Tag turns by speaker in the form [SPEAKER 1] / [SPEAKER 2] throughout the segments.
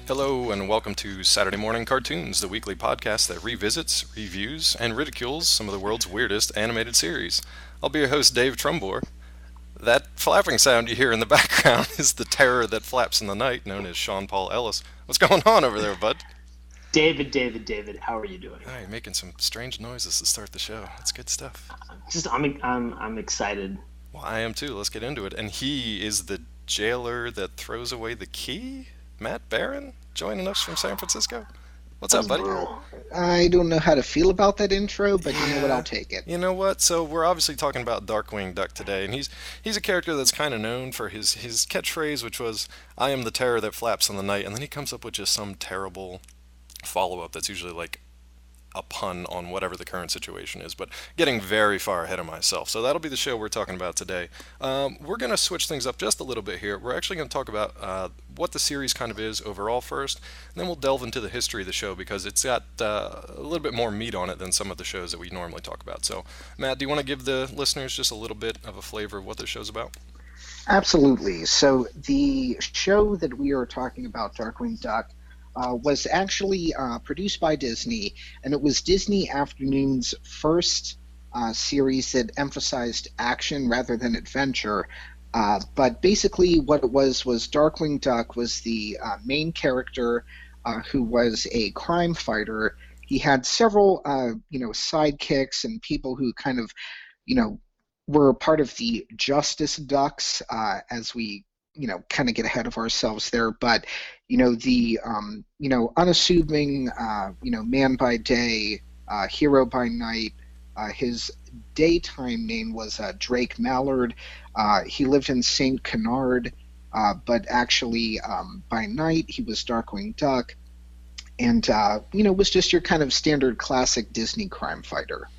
[SPEAKER 1] Hello, and welcome to Saturday Mourning Cartoons, the weekly podcast that revisits, reviews, and ridicules some of the world's weirdest animated series. I'll be your host, Dave Trumbore. That flapping sound you hear in the background is the terror that flaps in the night, known as Sean Paul Ellis. What's going on over there, bud?
[SPEAKER 2] David, how are you doing?
[SPEAKER 1] Oh, you're making some strange noises to start the show. That's good stuff.
[SPEAKER 2] I'm excited.
[SPEAKER 1] Well, I am too. Let's get into it. And he is the jailer that throws away the key? Matt Barron, joining us from San Francisco. What's
[SPEAKER 2] That
[SPEAKER 1] up,
[SPEAKER 2] was
[SPEAKER 1] buddy?
[SPEAKER 2] brutal.
[SPEAKER 3] I don't know how to feel about that intro, but you know what?
[SPEAKER 1] Yeah.
[SPEAKER 3] I'll take it.
[SPEAKER 1] You know what? So we're obviously talking about Darkwing Duck today, and he's a character that's kind of known for his catchphrase, which was "I am the terror that flaps in the night," and then he comes up with just some terrible follow up that's usually like a pun on whatever the current situation is, but getting very far ahead of myself. So that'll be the show we're talking about today. We're going to switch things up just a little bit here. We're actually going to talk about what the series kind of is overall first, and then we'll delve into the history of the show because it's got a little bit more meat on it than some of the shows that we normally talk about. So, Matt, do you want to give the listeners just a little bit of a flavor of what the show's about?
[SPEAKER 3] Absolutely. So the show that we are talking about, Darkwing Duck, was actually produced by Disney, and it was Disney Afternoon's first series that emphasized action rather than adventure. But basically, what it was Darkwing Duck was the main character who was a crime fighter. He had several, sidekicks and people who kind of, you know, were part of the Justice Ducks, as we kind of get ahead of ourselves there, but the unassuming man by day, hero by night. His daytime name was Drake Mallard. He lived in Saint Canard, but actually by night he was Darkwing Duck, and was just your kind of standard classic Disney crime fighter.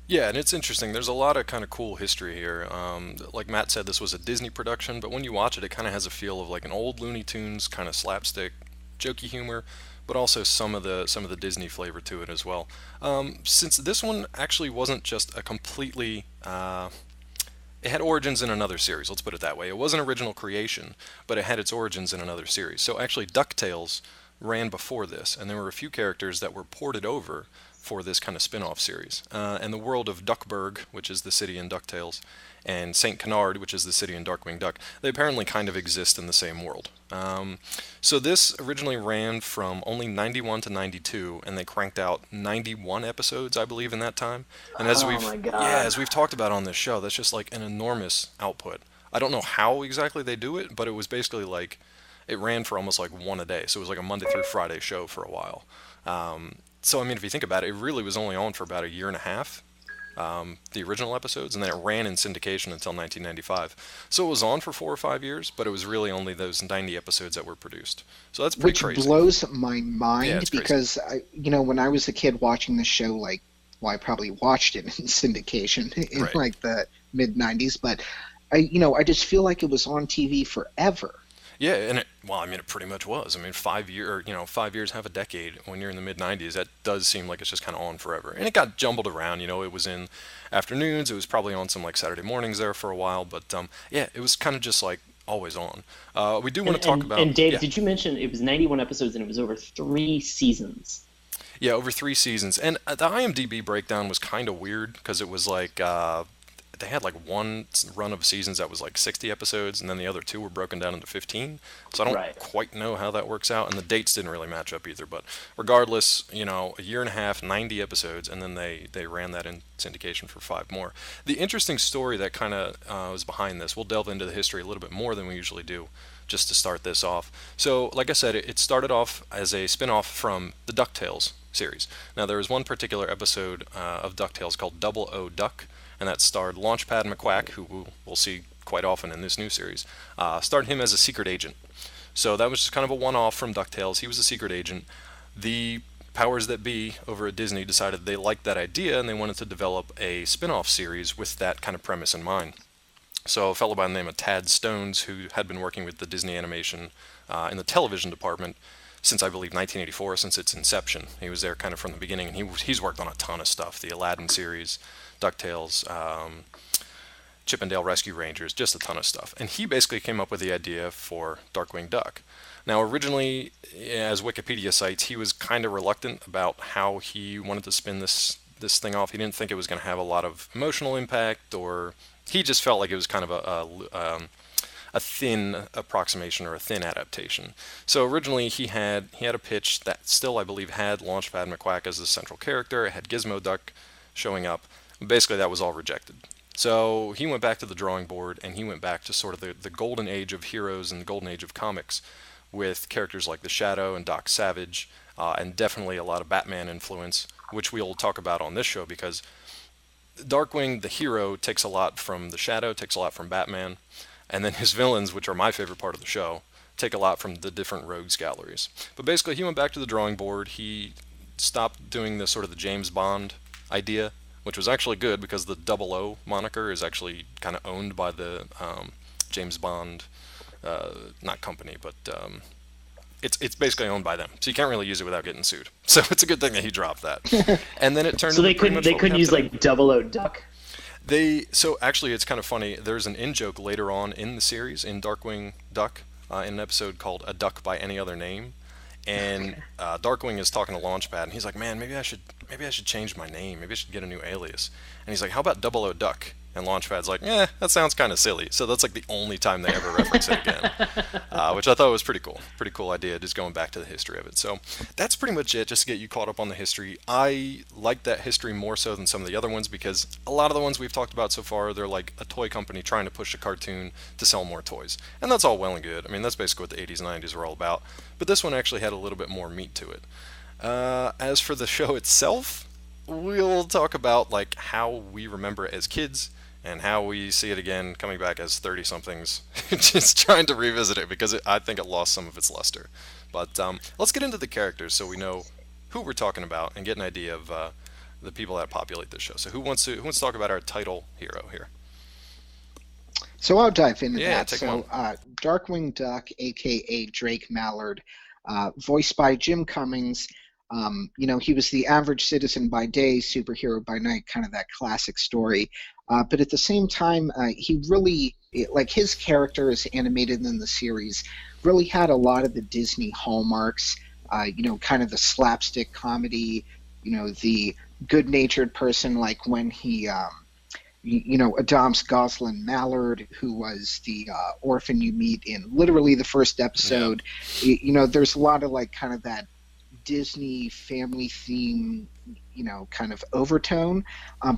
[SPEAKER 1] Yeah, and it's interesting. There's a lot of kind of cool history here. Like Matt said, this was a Disney production, but when you watch it, it kind of has a feel of like an old Looney Tunes kind of slapstick, jokey humor, but also some of the Disney flavor to it as well. Since this one actually wasn't just a completely it had origins in another series, let's put it that way. It was an original creation, but it had its origins in another series. So actually, DuckTales ran before this, and there were a few characters that were ported over for this kind of spin off series. And the world of Duckburg, which is the city in DuckTales, and St. Canard, which is the city in Darkwing Duck, they apparently kind of exist in the same world. So this originally ran from only 91 to 92, and they cranked out 91 episodes, I believe, in that time. And as
[SPEAKER 2] Oh
[SPEAKER 1] we've
[SPEAKER 2] my
[SPEAKER 1] yeah,
[SPEAKER 2] god.
[SPEAKER 1] as we've talked about on this show, that's just like an enormous output. I don't know how exactly they do it, but it was basically like it ran for almost like one a day. So it was like a Monday through Friday show for a while. So I mean, if you think about it, it really was only on for about a year and a half, the original episodes, and then it ran in syndication until 1995. So it was on for 4 or 5 years, but it was really only those 90 episodes that were produced. So that's pretty
[SPEAKER 3] Which
[SPEAKER 1] crazy.
[SPEAKER 3] blows my
[SPEAKER 1] Yeah,
[SPEAKER 3] mind
[SPEAKER 1] it's crazy.
[SPEAKER 3] because when I was a kid watching the show, like, well, I probably watched it in syndication in
[SPEAKER 1] Right.
[SPEAKER 3] like the mid '90s, but I just feel like it was on TV forever.
[SPEAKER 1] Yeah, and well, I mean, it pretty much was. I mean, 5 year, 5 years, half a decade. When you're in the mid '90s, that does seem like it's just kind of on forever. And it got jumbled around. It was in afternoons. It was probably on some like Saturday mornings there for a while. But yeah, it was kind of just like always on. We do
[SPEAKER 2] And
[SPEAKER 1] want to talk
[SPEAKER 2] and
[SPEAKER 1] about
[SPEAKER 2] and Dave,
[SPEAKER 1] yeah,
[SPEAKER 2] did you mention it was 91 episodes and it was over 3 seasons?
[SPEAKER 1] yeah, over 3 seasons. And the IMDb breakdown was kind of weird because it was like they had like one run of seasons that was like 60 episodes, and then the other two were broken down into 15. So I don't
[SPEAKER 2] Right.
[SPEAKER 1] quite know how that works out, and the dates didn't really match up either. But regardless, a year and a half, 90 episodes, and then they ran that in syndication for five more. The interesting story that kind of was behind this, we'll delve into the history a little bit more than we usually do, just to start this off. So, like I said, it started off as a spin off from the DuckTales series. Now, there was one particular episode of DuckTales called Double O Duck, and that starred Launchpad McQuack, who we'll see quite often in this new series. Starred him as a secret agent. So that was just kind of a one-off from DuckTales. He was a secret agent. The powers that be over at Disney decided they liked that idea and they wanted to develop a spin-off series with that kind of premise in mind. So a fellow by the name of Tad Stones, who had been working with the Disney Animation in the television department since I believe 1984, since its inception. He was there kind of from the beginning, and he's worked on a ton of stuff: the Aladdin series, DuckTales, Chippendale Rescue Rangers, just a ton of stuff. And he basically came up with the idea for Darkwing Duck. Now, originally, as Wikipedia cites, he was kind of reluctant about how he wanted to spin this thing off. He didn't think it was going to have a lot of emotional impact, or he just felt like it was kind of a thin approximation or a thin adaptation. So originally he had a pitch that still, I believe, had Launchpad McQuack as the central character. It had Gizmo Duck showing up. Basically, that was all rejected. So he went back to the drawing board, and he went back to sort of the golden age of heroes and the golden age of comics, with characters like the Shadow and Doc Savage, and definitely a lot of Batman influence, which we'll talk about on this show, because Darkwing, the hero, takes a lot from the Shadow, takes a lot from Batman, and then his villains, which are my favorite part of the show, take a lot from the different rogues galleries. But basically, he went back to the drawing board. He stopped doing the sort of the James Bond idea, which was actually good because the 00 moniker is actually kind of owned by the James Bond, not company, but it's basically owned by them. So you can't really use it without getting sued. So it's a good thing that he dropped that. And then it turned.
[SPEAKER 2] So they couldn't use like 00 Duck.
[SPEAKER 1] So actually, it's kind of funny. There's an in-joke later on in the series in Darkwing Duck, in an episode called "A Duck by Any Other Name," and Darkwing is talking to Launchpad, and he's like, "Man, maybe I should change my name. Maybe I should get a new alias." And he's like, "How about 00 Duck?" And Launchpad's like, that sounds kind of silly. So that's like the only time they ever reference it again, which I thought was pretty cool. Pretty cool idea, just going back to the history of it. So that's pretty much it, just to get you caught up on the history. I like that history more so than some of the other ones, because a lot of the ones we've talked about so far, they're like a toy company trying to push a cartoon to sell more toys. And that's all well and good. I mean, that's basically what the 80s and 90s were all about. But this one actually had a little bit more meat to it. As for the show itself, we'll talk about like how we remember it as kids, and how we see it again coming back as 30-somethings, just trying to revisit it, because I think it lost some of its luster. But let's get into the characters so we know who we're talking about and get an idea of the people that populate this show. So who wants to talk about our title hero here?
[SPEAKER 3] So I'll dive into
[SPEAKER 1] Yeah,
[SPEAKER 3] that.
[SPEAKER 1] take
[SPEAKER 3] So
[SPEAKER 1] one.
[SPEAKER 3] Darkwing Duck, a.k.a. Drake Mallard, voiced by Jim Cummings. He was the average citizen by day, superhero by night, kind of that classic story. But at the same time, he really, like his character as animated in the series, really had a lot of the Disney hallmarks, kind of the slapstick comedy, the good-natured person, like when he, adopts Goslin Mallard, who was the orphan you meet in literally the first episode.
[SPEAKER 1] Yeah.
[SPEAKER 3] There's a lot of like kind of that Disney family theme, kind of overtone,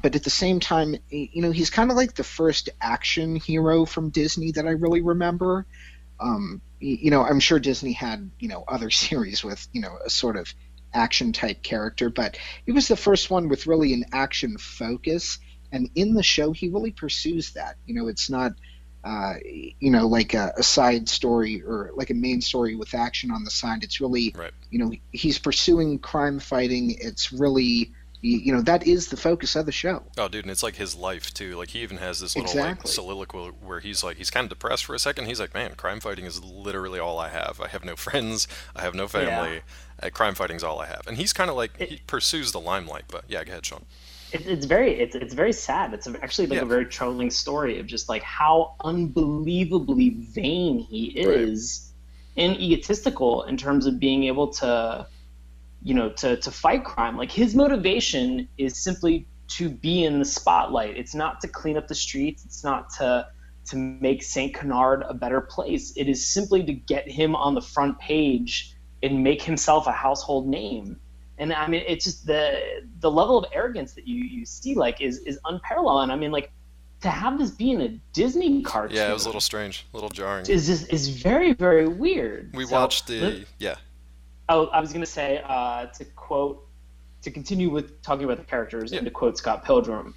[SPEAKER 3] but at the same time, he's kind of like the first action hero from Disney that I really remember. I'm sure Disney had other series with a sort of action type character, but he was the first one with really an action focus, and in the show he really pursues that. It's not like a side story or like a main story with action on the side. It's really,
[SPEAKER 1] right.
[SPEAKER 3] He's pursuing crime fighting. It's really, that is the focus of the show.
[SPEAKER 1] Oh, dude, and it's like his life too. Like he even has this little
[SPEAKER 3] Exactly.
[SPEAKER 1] like soliloquy where he's kind of depressed for a second. He's like, "Man, crime fighting is literally all I have. I have no friends. I have no family. Crime fighting's all I have." And he's kind of like he pursues the limelight. But yeah, go ahead, Sean.
[SPEAKER 2] It's very sad. It's actually like a very troubling story of just like how unbelievably vain he is, and egotistical in terms of being able to, to fight crime. Like his motivation is simply to be in the spotlight. It's not to clean up the streets. It's not to make Saint Canard a better place. It is simply to get him on the front page and make himself a household name. And I mean, it's just the level of arrogance that you see like is unparalleled. And I mean, like to have this be in a Disney cartoon.
[SPEAKER 1] Yeah, it was a little strange, a little jarring.
[SPEAKER 2] Is very, very weird.
[SPEAKER 1] We watched
[SPEAKER 2] Oh, I was gonna say to continue with talking about the characters and to quote Scott Pilgrim.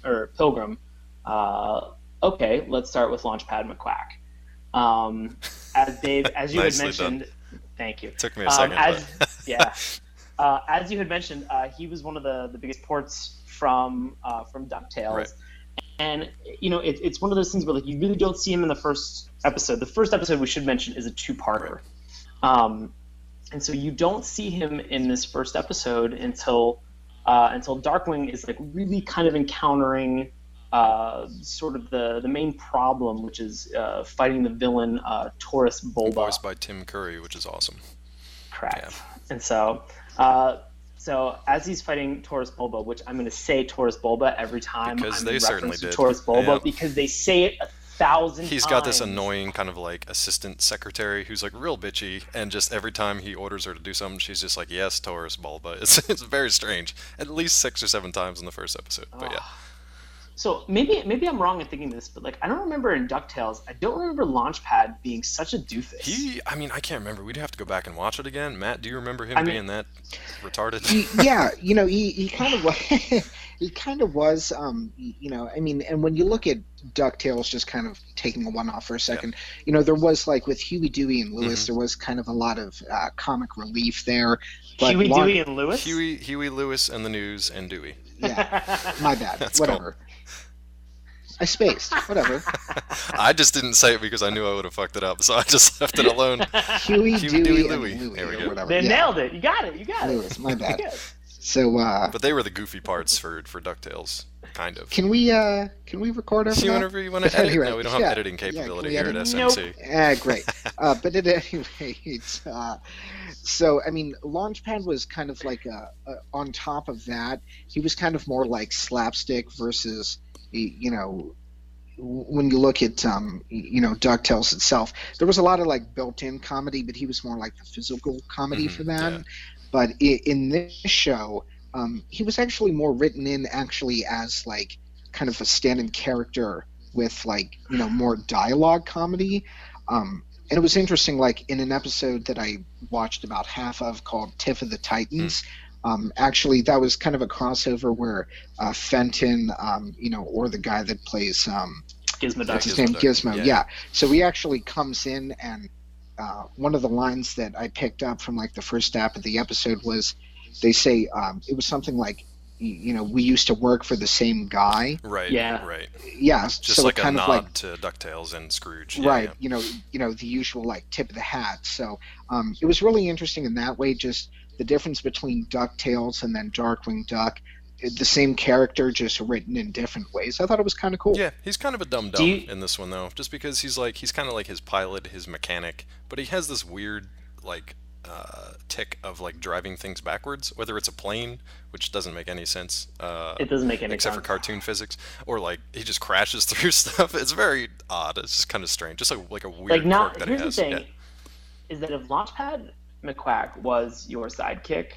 [SPEAKER 2] Okay, let's start with Launchpad McQuack. As you had mentioned,
[SPEAKER 1] done.
[SPEAKER 2] Thank you.
[SPEAKER 1] It took me a second.
[SPEAKER 2] As you had mentioned, he was one of the biggest ports from DuckTales.
[SPEAKER 1] Right.
[SPEAKER 2] And it's one of those things where like you really don't see him in the first episode. The first episode we should mention is a two-parter, and so you don't see him in this first episode until Darkwing is like really kind of encountering sort of the main problem, which is fighting the villain Taurus Bulba.
[SPEAKER 1] Voiced by Tim Curry, which is awesome. Yeah.
[SPEAKER 2] Correct. And uh, so as he's fighting Taurus Bulba, which I'm going to say Taurus Bulba every time
[SPEAKER 1] Because
[SPEAKER 2] I'm
[SPEAKER 1] they
[SPEAKER 2] in
[SPEAKER 1] certainly
[SPEAKER 2] reference to
[SPEAKER 1] did.
[SPEAKER 2] Taurus Bulba,
[SPEAKER 1] Yeah.
[SPEAKER 2] because they say it 1,000
[SPEAKER 1] He's
[SPEAKER 2] times.
[SPEAKER 1] got this annoying kind of like assistant secretary who's like real bitchy, and just every time he orders her to do something, she's just like, "Yes, Taurus Bulba." It's very strange. At least 6 or 7 times in the first episode. But yeah,
[SPEAKER 2] So maybe I'm wrong in thinking this, but like I don't remember in DuckTales, I don't remember Launchpad being such a doofus.
[SPEAKER 1] I mean, I can't remember. We'd have to go back and watch it again. Matt, do you remember him being that retarded?
[SPEAKER 3] Yeah, he kind of was. He kind of was. I mean, and when you look at DuckTales, just kind of taking a one off for a second, there was like with Huey, Dewey, and Louis, there was kind of a lot of comic relief there. But
[SPEAKER 2] Huey, Dewey, and Louis.
[SPEAKER 1] Huey, Lewis, and the News, and Dewey.
[SPEAKER 3] Yeah, my bad.
[SPEAKER 1] That's
[SPEAKER 3] Whatever.
[SPEAKER 1] Cool.
[SPEAKER 3] I spaced. Whatever.
[SPEAKER 1] I just didn't say it because I knew I would have fucked it up, so I just left it alone.
[SPEAKER 3] Huey, Dewey, and
[SPEAKER 1] Louie.
[SPEAKER 3] Louie,
[SPEAKER 1] There we
[SPEAKER 3] or
[SPEAKER 1] go.
[SPEAKER 3] whatever.
[SPEAKER 2] They
[SPEAKER 3] Yeah.
[SPEAKER 2] nailed it. You got it.
[SPEAKER 3] Louis, my bad.
[SPEAKER 2] Good.
[SPEAKER 3] So,
[SPEAKER 1] But they were the goofy parts for DuckTales, kind of.
[SPEAKER 3] can we record over
[SPEAKER 1] See
[SPEAKER 3] that?
[SPEAKER 1] whenever you want to edit.
[SPEAKER 3] Anyway,
[SPEAKER 1] No, we don't have
[SPEAKER 3] yeah.
[SPEAKER 1] editing capability
[SPEAKER 3] Yeah,
[SPEAKER 1] here
[SPEAKER 3] can
[SPEAKER 1] at
[SPEAKER 3] we
[SPEAKER 2] edit?
[SPEAKER 1] SMC.
[SPEAKER 3] Great. But at any rate, so I mean, Launchpad was kind of like on top of that. He was kind of more like slapstick versus, when you look at DuckTales itself, there was a lot of like built-in comedy, but he was more like the physical comedy for that.
[SPEAKER 1] Yeah.
[SPEAKER 3] But in this show, he was actually more written in actually as like kind of a stand-in character with like more dialogue comedy. And it was interesting, like in an episode that I watched about half of called Tiff of the Titans. Actually, that was kind of a crossover where Fenton, or the guy that plays
[SPEAKER 2] Gizmo Duck.
[SPEAKER 3] what's his name,
[SPEAKER 1] Duck.
[SPEAKER 3] Gizmo.
[SPEAKER 1] Yeah.
[SPEAKER 3] Yeah. So he actually comes in, and one of the lines that I picked up from like the first half of the episode was, they say it was something like, we used to work for the same guy.
[SPEAKER 1] Right.
[SPEAKER 2] Yeah.
[SPEAKER 1] Right.
[SPEAKER 3] Yeah.
[SPEAKER 1] Just
[SPEAKER 3] so
[SPEAKER 1] like
[SPEAKER 3] it
[SPEAKER 1] a
[SPEAKER 3] kind
[SPEAKER 1] nod
[SPEAKER 3] of like,
[SPEAKER 1] to DuckTales and Scrooge. Yeah,
[SPEAKER 3] right.
[SPEAKER 1] yeah.
[SPEAKER 3] The usual like tip of the hat. So it was really interesting in that way. Just the difference between DuckTales and then Darkwing Duck. The same character, just written in different ways. I thought it was kind of cool.
[SPEAKER 1] Yeah, he's kind of a dumb
[SPEAKER 2] Do you-
[SPEAKER 1] in this one though, just because he's kind of like his pilot, his mechanic, but he has this weird like tick of like driving things backwards, whether it's a plane, which doesn't make any sense.
[SPEAKER 2] It doesn't make any
[SPEAKER 1] except
[SPEAKER 2] sense.
[SPEAKER 1] for cartoon physics, or like he just crashes through stuff. It's very odd. It's just kind of strange, just like a weird
[SPEAKER 2] Like not.
[SPEAKER 1] quirk that
[SPEAKER 2] Here's
[SPEAKER 1] he
[SPEAKER 2] the
[SPEAKER 1] has.
[SPEAKER 2] thing:
[SPEAKER 1] Yeah.
[SPEAKER 2] is that if Launchpad McQuack was your sidekick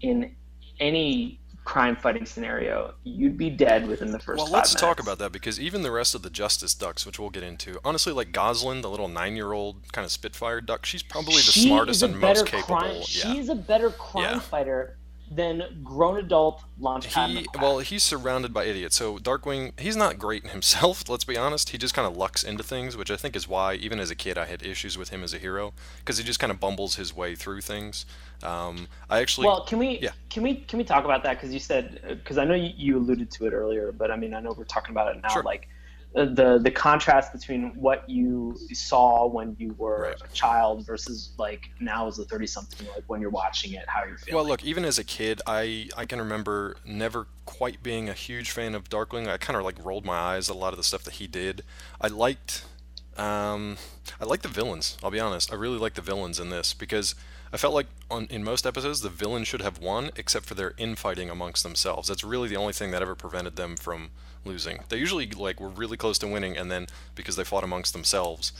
[SPEAKER 2] in any crime fighting scenario, you'd be dead within the first
[SPEAKER 1] Well,
[SPEAKER 2] 5
[SPEAKER 1] let's
[SPEAKER 2] minutes.
[SPEAKER 1] talk about that, because even the rest of the Justice Ducks, which we'll get into, honestly, like Goslin, the little 9-year-old kind of Spitfire duck, she's probably the
[SPEAKER 2] She
[SPEAKER 1] smartest
[SPEAKER 2] is a
[SPEAKER 1] and most
[SPEAKER 2] better
[SPEAKER 1] capable.
[SPEAKER 2] crime-
[SPEAKER 1] Yeah.
[SPEAKER 2] She's a better crime
[SPEAKER 1] Yeah.
[SPEAKER 2] fighter than grown adult Launchpad McQuack.
[SPEAKER 1] He's surrounded by idiots. So Darkwing, he's not great himself, let's be honest. He just kind of lucks into things, which I think is why, even as a kid, I had issues with him as a hero, because he just kind of bumbles his way through things.
[SPEAKER 2] Well, can we talk about that? Because you said, because I know you alluded to it earlier, but I mean, I know we're talking about it now.
[SPEAKER 1] Sure.
[SPEAKER 2] Like the contrast between what you saw when you were
[SPEAKER 1] Right.
[SPEAKER 2] a child versus like now as a 30-something, like when you're watching it, how you're feeling.
[SPEAKER 1] Well, look, even as a kid, I can remember never quite being a huge fan of Darkwing. I kind of like rolled my eyes at a lot of the stuff that he did. I liked the villains. I'll be honest. I really liked the villains in this, because I felt like in most episodes the villain should have won, except for their infighting amongst themselves. That's really the only thing that ever prevented them from losing. They usually like were really close to winning, and then because they fought amongst themselves,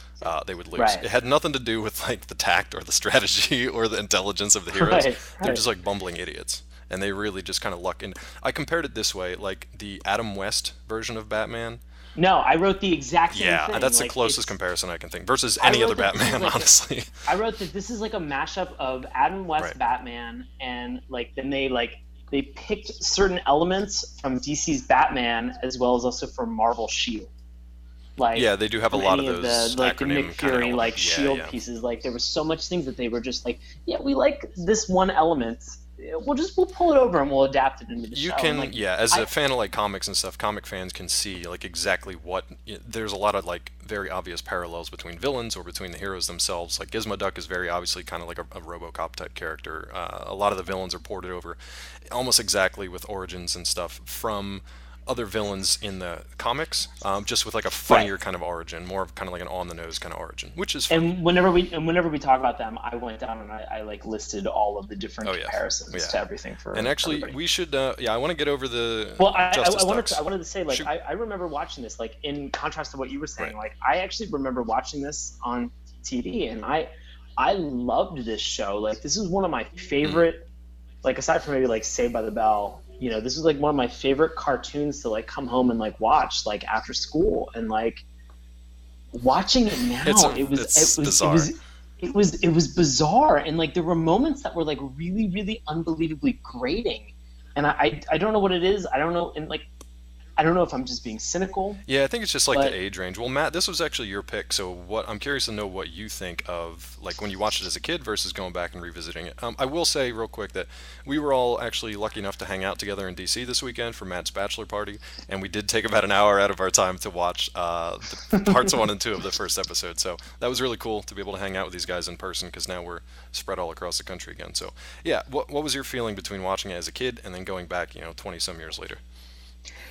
[SPEAKER 1] they would lose.
[SPEAKER 2] Right.
[SPEAKER 1] It had nothing to do with like the tact or the strategy or the intelligence of the heroes.
[SPEAKER 2] Right,
[SPEAKER 1] They're
[SPEAKER 2] right.
[SPEAKER 1] just like bumbling idiots, and they really just kind of luck in. I compared it this way, like the Adam West version of Batman.
[SPEAKER 2] No, I wrote the exact same
[SPEAKER 1] Yeah,
[SPEAKER 2] thing.
[SPEAKER 1] that's the
[SPEAKER 2] Like,
[SPEAKER 1] closest
[SPEAKER 2] it's-
[SPEAKER 1] comparison I can think versus
[SPEAKER 2] I
[SPEAKER 1] any
[SPEAKER 2] wrote
[SPEAKER 1] other
[SPEAKER 2] that this is
[SPEAKER 1] Batman,
[SPEAKER 2] like a-
[SPEAKER 1] honestly.
[SPEAKER 2] I wrote that this is like a mashup of Adam West
[SPEAKER 1] Right.
[SPEAKER 2] Batman, and like then they picked certain elements from DC's Batman as well as also from Marvel Shield. Like
[SPEAKER 1] Yeah, they do have a
[SPEAKER 2] from
[SPEAKER 1] lot of
[SPEAKER 2] any
[SPEAKER 1] those
[SPEAKER 2] the, like the
[SPEAKER 1] acronym
[SPEAKER 2] Nick
[SPEAKER 1] kind of
[SPEAKER 2] Fury
[SPEAKER 1] elements.
[SPEAKER 2] like
[SPEAKER 1] Yeah,
[SPEAKER 2] Shield
[SPEAKER 1] yeah.
[SPEAKER 2] pieces. Like there was so much things that they were just like, yeah, we like this one element. We'll pull it over and we'll adapt it into the
[SPEAKER 1] You
[SPEAKER 2] show.
[SPEAKER 1] can,
[SPEAKER 2] And, like,
[SPEAKER 1] yeah, as
[SPEAKER 2] I-
[SPEAKER 1] a fan of like comics and stuff, comic fans can see like exactly what. There's a lot of like very obvious parallels between villains or between the heroes themselves. Like Gizmo Duck is very obviously kind of like a RoboCop type character. A lot of the villains are ported over, almost exactly with origins and stuff from other villains in the comics, just with like a funnier kind of origin, more of kind of like an on the nose kind of origin, which is fun.
[SPEAKER 2] And whenever we talk about them, I went down and I like listed all of the different comparisons to everything for.
[SPEAKER 1] And actually,
[SPEAKER 2] everybody.
[SPEAKER 1] We should. I want to get over the.
[SPEAKER 2] Well,
[SPEAKER 1] Justice Ducks.
[SPEAKER 2] I wanted to say, like, I remember watching this, like, in contrast to what you were saying. Like, I actually remember watching this on TV, and I loved this show. Like, this is one of my favorite. Like, aside from maybe like Saved by the Bell, you know, this is like one of my favorite cartoons to like come home and like watch like after school, and like watching it now, it was bizarre, and like there were moments that were like really, really unbelievably grating, and I don't know what it is. I don't know, and like I don't know if I'm just being cynical.
[SPEAKER 1] Yeah, I think it's just like the age range. Well, Matt, this was actually your pick, so I'm curious to know what you think of like when you watched it as a kid versus going back and revisiting it. I will say real quick that we were all actually lucky enough to hang out together in DC this weekend for Matt's bachelor party, and we did take about an hour out of our time to watch the parts 1 and 2 of the first episode. So that was really cool to be able to hang out with these guys in person, because now we're spread all across the country again. So yeah, what was your feeling between watching it as a kid and then going back, 20 some years later?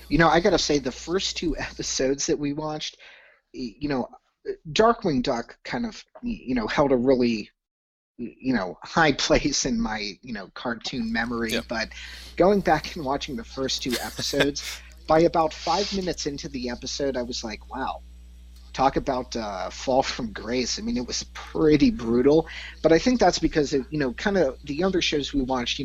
[SPEAKER 3] You know, I got to say, the first 2 episodes that we watched, Darkwing Duck kind of, held a really, high place in my, cartoon memory.
[SPEAKER 1] Yep.
[SPEAKER 3] But going back and watching the first 2 episodes, by about 5 minutes into the episode, I was like, wow, talk about fall from grace. I mean, it was pretty brutal. But I think that's because, kind of the other shows we watched,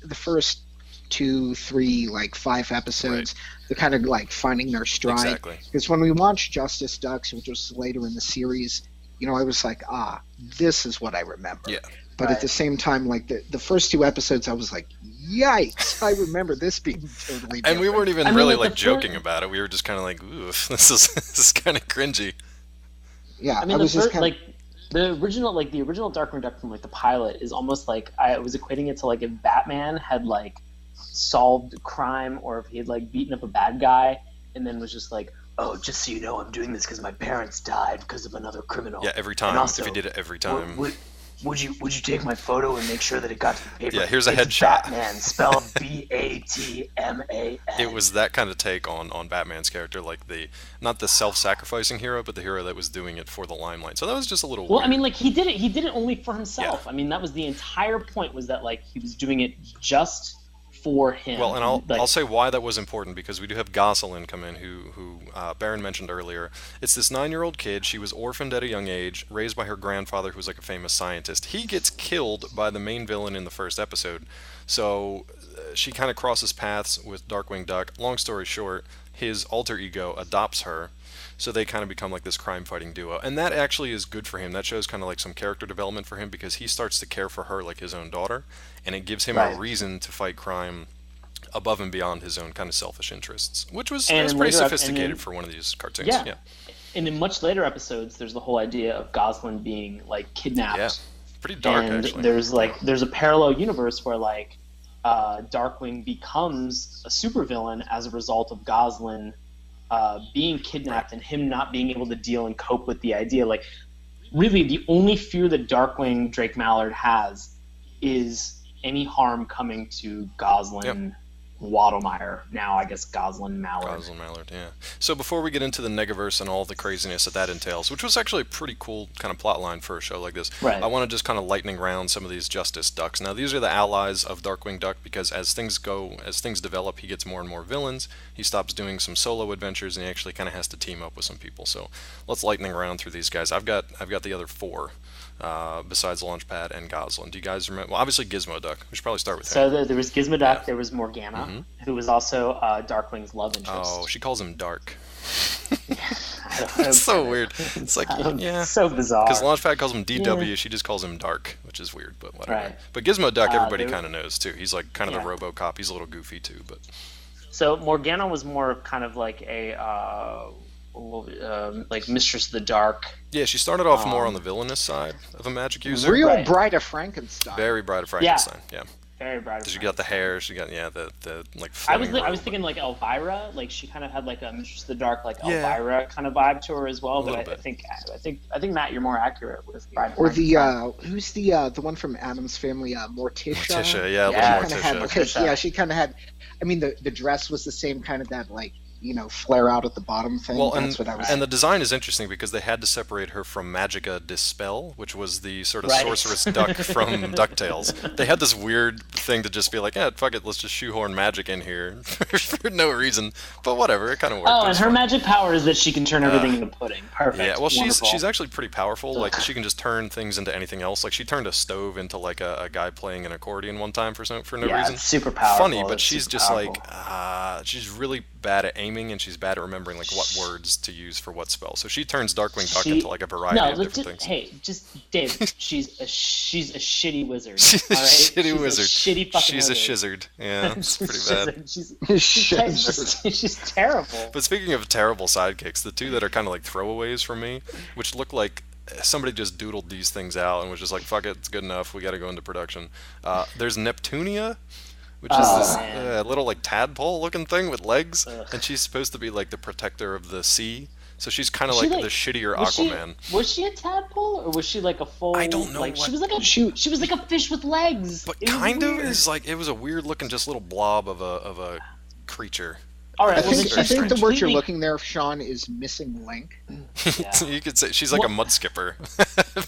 [SPEAKER 3] the first 2, 3, like 5 episodes, they're kind of like finding their stride.
[SPEAKER 1] Exactly.
[SPEAKER 3] Because when we watched Justice Ducks, which was later in the series, I was like, this is what I remember.
[SPEAKER 1] Yeah.
[SPEAKER 3] But at the same time, like the first 2 episodes, I was like, yikes! I remember this being totally different.
[SPEAKER 1] And we weren't even really like joking about it. We were just kind of like, ooh, this is kind of cringy.
[SPEAKER 3] Yeah,
[SPEAKER 2] I mean, the original Darkwing Duck from like the pilot is almost like I was equating it to like if Batman had like solved crime, or if he had like beaten up a bad guy and then was just like, oh, just so you know, I'm doing this because my parents died because of another criminal.
[SPEAKER 1] Yeah, every time. Also, if you did it every time.
[SPEAKER 2] Would you take my photo and make sure that it got to the paper?
[SPEAKER 1] Yeah, here's a headshot.
[SPEAKER 2] Batman, spelled Batman.
[SPEAKER 1] It was that kind of take on Batman's character, like not the self-sacrificing hero, but the hero that was doing it for the limelight. So that was just a little weird.
[SPEAKER 2] I mean, like he did it only for himself. Yeah. I mean, that was the entire point, was that like he was doing it just for him.
[SPEAKER 1] Well, and I'll say why that was important, because we do have Gosselin come in, who Baron mentioned earlier. It's this 9-year-old kid. She was orphaned at a young age, raised by her grandfather, who was like a famous scientist. He gets killed by the main villain in the first episode, so she kind of crosses paths with Darkwing Duck. Long story short, his alter ego adopts her, so they kind of become like this crime-fighting duo. And that actually is good for him. That shows kind of like some character development for him, because he starts to care for her like his own daughter, and it gives him a reason to fight crime above and beyond his own kind of selfish interests, which was pretty sophisticated for one of these cartoons. Yeah.
[SPEAKER 2] And in much later episodes, there's the whole idea of Gosselin being like kidnapped.
[SPEAKER 1] Yeah, pretty dark,
[SPEAKER 2] and
[SPEAKER 1] actually.
[SPEAKER 2] There's a parallel universe where like Darkwing becomes a supervillain as a result of Gosselin being kidnapped and him not being able to deal and cope with the idea. Like, really, the only fear that Darkwing Drake Mallard has is any harm coming to Gosselin Waddlemeyer. Now, I guess Gosselin Mallard.
[SPEAKER 1] Gosselin Mallard, yeah. So before we get into the Negaverse and all the craziness that entails, which was actually a pretty cool kind of plot line for a show like this, I want to just kind of lightning round some of these Justice Ducks. Now, these are the allies of Darkwing Duck, because as things develop, he gets more and more villains. He stops doing some solo adventures, and he actually kind of has to team up with some people. So let's lightning round through these guys. I've got the other 4. Besides Launchpad and Gosselin. Do you guys remember? Well, obviously Gizmo Duck. We should probably start with her.
[SPEAKER 2] So there was Gizmo Duck. There was Morgana, who was also Darkwing's love interest.
[SPEAKER 1] Oh, she calls him Dark.
[SPEAKER 2] It's
[SPEAKER 1] so weird. It's like,
[SPEAKER 2] so bizarre.
[SPEAKER 1] Because Launchpad calls him DW, she just calls him Dark, which is weird, but whatever.
[SPEAKER 2] Right.
[SPEAKER 1] But Gizmo Duck, everybody kind of knows too. He's like kind of the RoboCop. He's a little goofy too, but.
[SPEAKER 2] So Morgana was more kind of like a like Mistress of the Dark.
[SPEAKER 1] Yeah, she started off more on the villainous side of a magic user.
[SPEAKER 3] Real Bride of Frankenstein.
[SPEAKER 1] Very Bride of Frankenstein, yeah.
[SPEAKER 2] Very Bride of
[SPEAKER 1] She got the
[SPEAKER 2] Frankenstein.
[SPEAKER 1] hair. She got the like
[SPEAKER 2] I was
[SPEAKER 1] flowing
[SPEAKER 2] I was
[SPEAKER 1] robe.
[SPEAKER 2] thinking like Elvira, like she kind of had like a Mistress of the Dark, like
[SPEAKER 1] Yeah,
[SPEAKER 2] Elvira kind of vibe to her as well.
[SPEAKER 1] a
[SPEAKER 2] But
[SPEAKER 1] little
[SPEAKER 2] I
[SPEAKER 1] bit.
[SPEAKER 2] think Matt, you're more accurate with Bride of
[SPEAKER 3] Or the
[SPEAKER 2] Frankenstein.
[SPEAKER 3] who's the one from Adam's Family, Morticia?
[SPEAKER 1] Morticia, yeah, a little
[SPEAKER 2] Yeah,
[SPEAKER 3] Kind of had
[SPEAKER 1] Morticia.
[SPEAKER 3] like,
[SPEAKER 2] Morticia.
[SPEAKER 3] yeah, she kind of had. I mean, the dress was the same kind of that like flare out at the bottom thing.
[SPEAKER 1] Well,
[SPEAKER 3] That's what I was.
[SPEAKER 1] and the design is interesting because they had to separate her from Magica Dispel, which was the sort of
[SPEAKER 2] Right.
[SPEAKER 1] sorceress duck from DuckTales. They had this weird thing to just be like, yeah, fuck it, let's just shoehorn magic in here for no reason. But whatever, it kind of worked.
[SPEAKER 2] Oh,
[SPEAKER 1] It
[SPEAKER 2] and
[SPEAKER 1] was
[SPEAKER 2] her
[SPEAKER 1] fun.
[SPEAKER 2] magic power is that she can turn everything into pudding. Perfect.
[SPEAKER 1] Yeah, well,
[SPEAKER 2] Wonderful.
[SPEAKER 1] she's actually pretty powerful. Like she can just turn things into anything else. Like she turned a stove into like a guy playing an accordion one time for no
[SPEAKER 2] yeah,
[SPEAKER 1] reason.
[SPEAKER 2] it's super powerful.
[SPEAKER 1] Funny, but
[SPEAKER 2] It's
[SPEAKER 1] she's
[SPEAKER 2] super
[SPEAKER 1] just
[SPEAKER 2] powerful.
[SPEAKER 1] like she's really bad at aiming and she's bad at remembering like what words to use for what spell. So she turns Darkwing Duck into like a variety of different things.
[SPEAKER 2] Hey, just Dave. She's a shitty wizard.
[SPEAKER 1] She's a
[SPEAKER 2] all right?
[SPEAKER 1] shitty
[SPEAKER 2] She's
[SPEAKER 1] wizard.
[SPEAKER 2] A shitty fucking
[SPEAKER 1] She's a
[SPEAKER 2] wizard.
[SPEAKER 1] shizzard. Yeah, it's pretty
[SPEAKER 2] She's
[SPEAKER 1] bad.
[SPEAKER 2] a- she's terrible.
[SPEAKER 1] But speaking of terrible sidekicks, the two that are kind of like throwaways for me, which look like somebody just doodled these things out and was just like, fuck it, it's good enough, we got to go into production. There's Neptunia, which is this
[SPEAKER 2] man.
[SPEAKER 1] little like tadpole looking thing with legs,
[SPEAKER 2] Ugh.
[SPEAKER 1] and she's supposed to be like the protector of the sea. So she's kind of
[SPEAKER 2] Was she,
[SPEAKER 1] like the shittier
[SPEAKER 2] was she-
[SPEAKER 1] Aquaman.
[SPEAKER 2] Was she a tadpole or was she like a full?
[SPEAKER 1] I don't know
[SPEAKER 2] Like
[SPEAKER 1] what-
[SPEAKER 2] she was like a
[SPEAKER 3] She-
[SPEAKER 2] she was like a fish with legs.
[SPEAKER 1] But
[SPEAKER 2] It was
[SPEAKER 1] kind of
[SPEAKER 2] weird.
[SPEAKER 1] is like it was a weird looking just little blob of a creature.
[SPEAKER 2] All right.
[SPEAKER 3] I
[SPEAKER 2] Well, then
[SPEAKER 3] think, I
[SPEAKER 2] she's
[SPEAKER 3] think the word you're
[SPEAKER 2] completely-
[SPEAKER 3] looking there, Sean, is missing link.
[SPEAKER 2] Yeah.
[SPEAKER 1] You could say she's like a
[SPEAKER 2] Well-
[SPEAKER 1] mud skipper,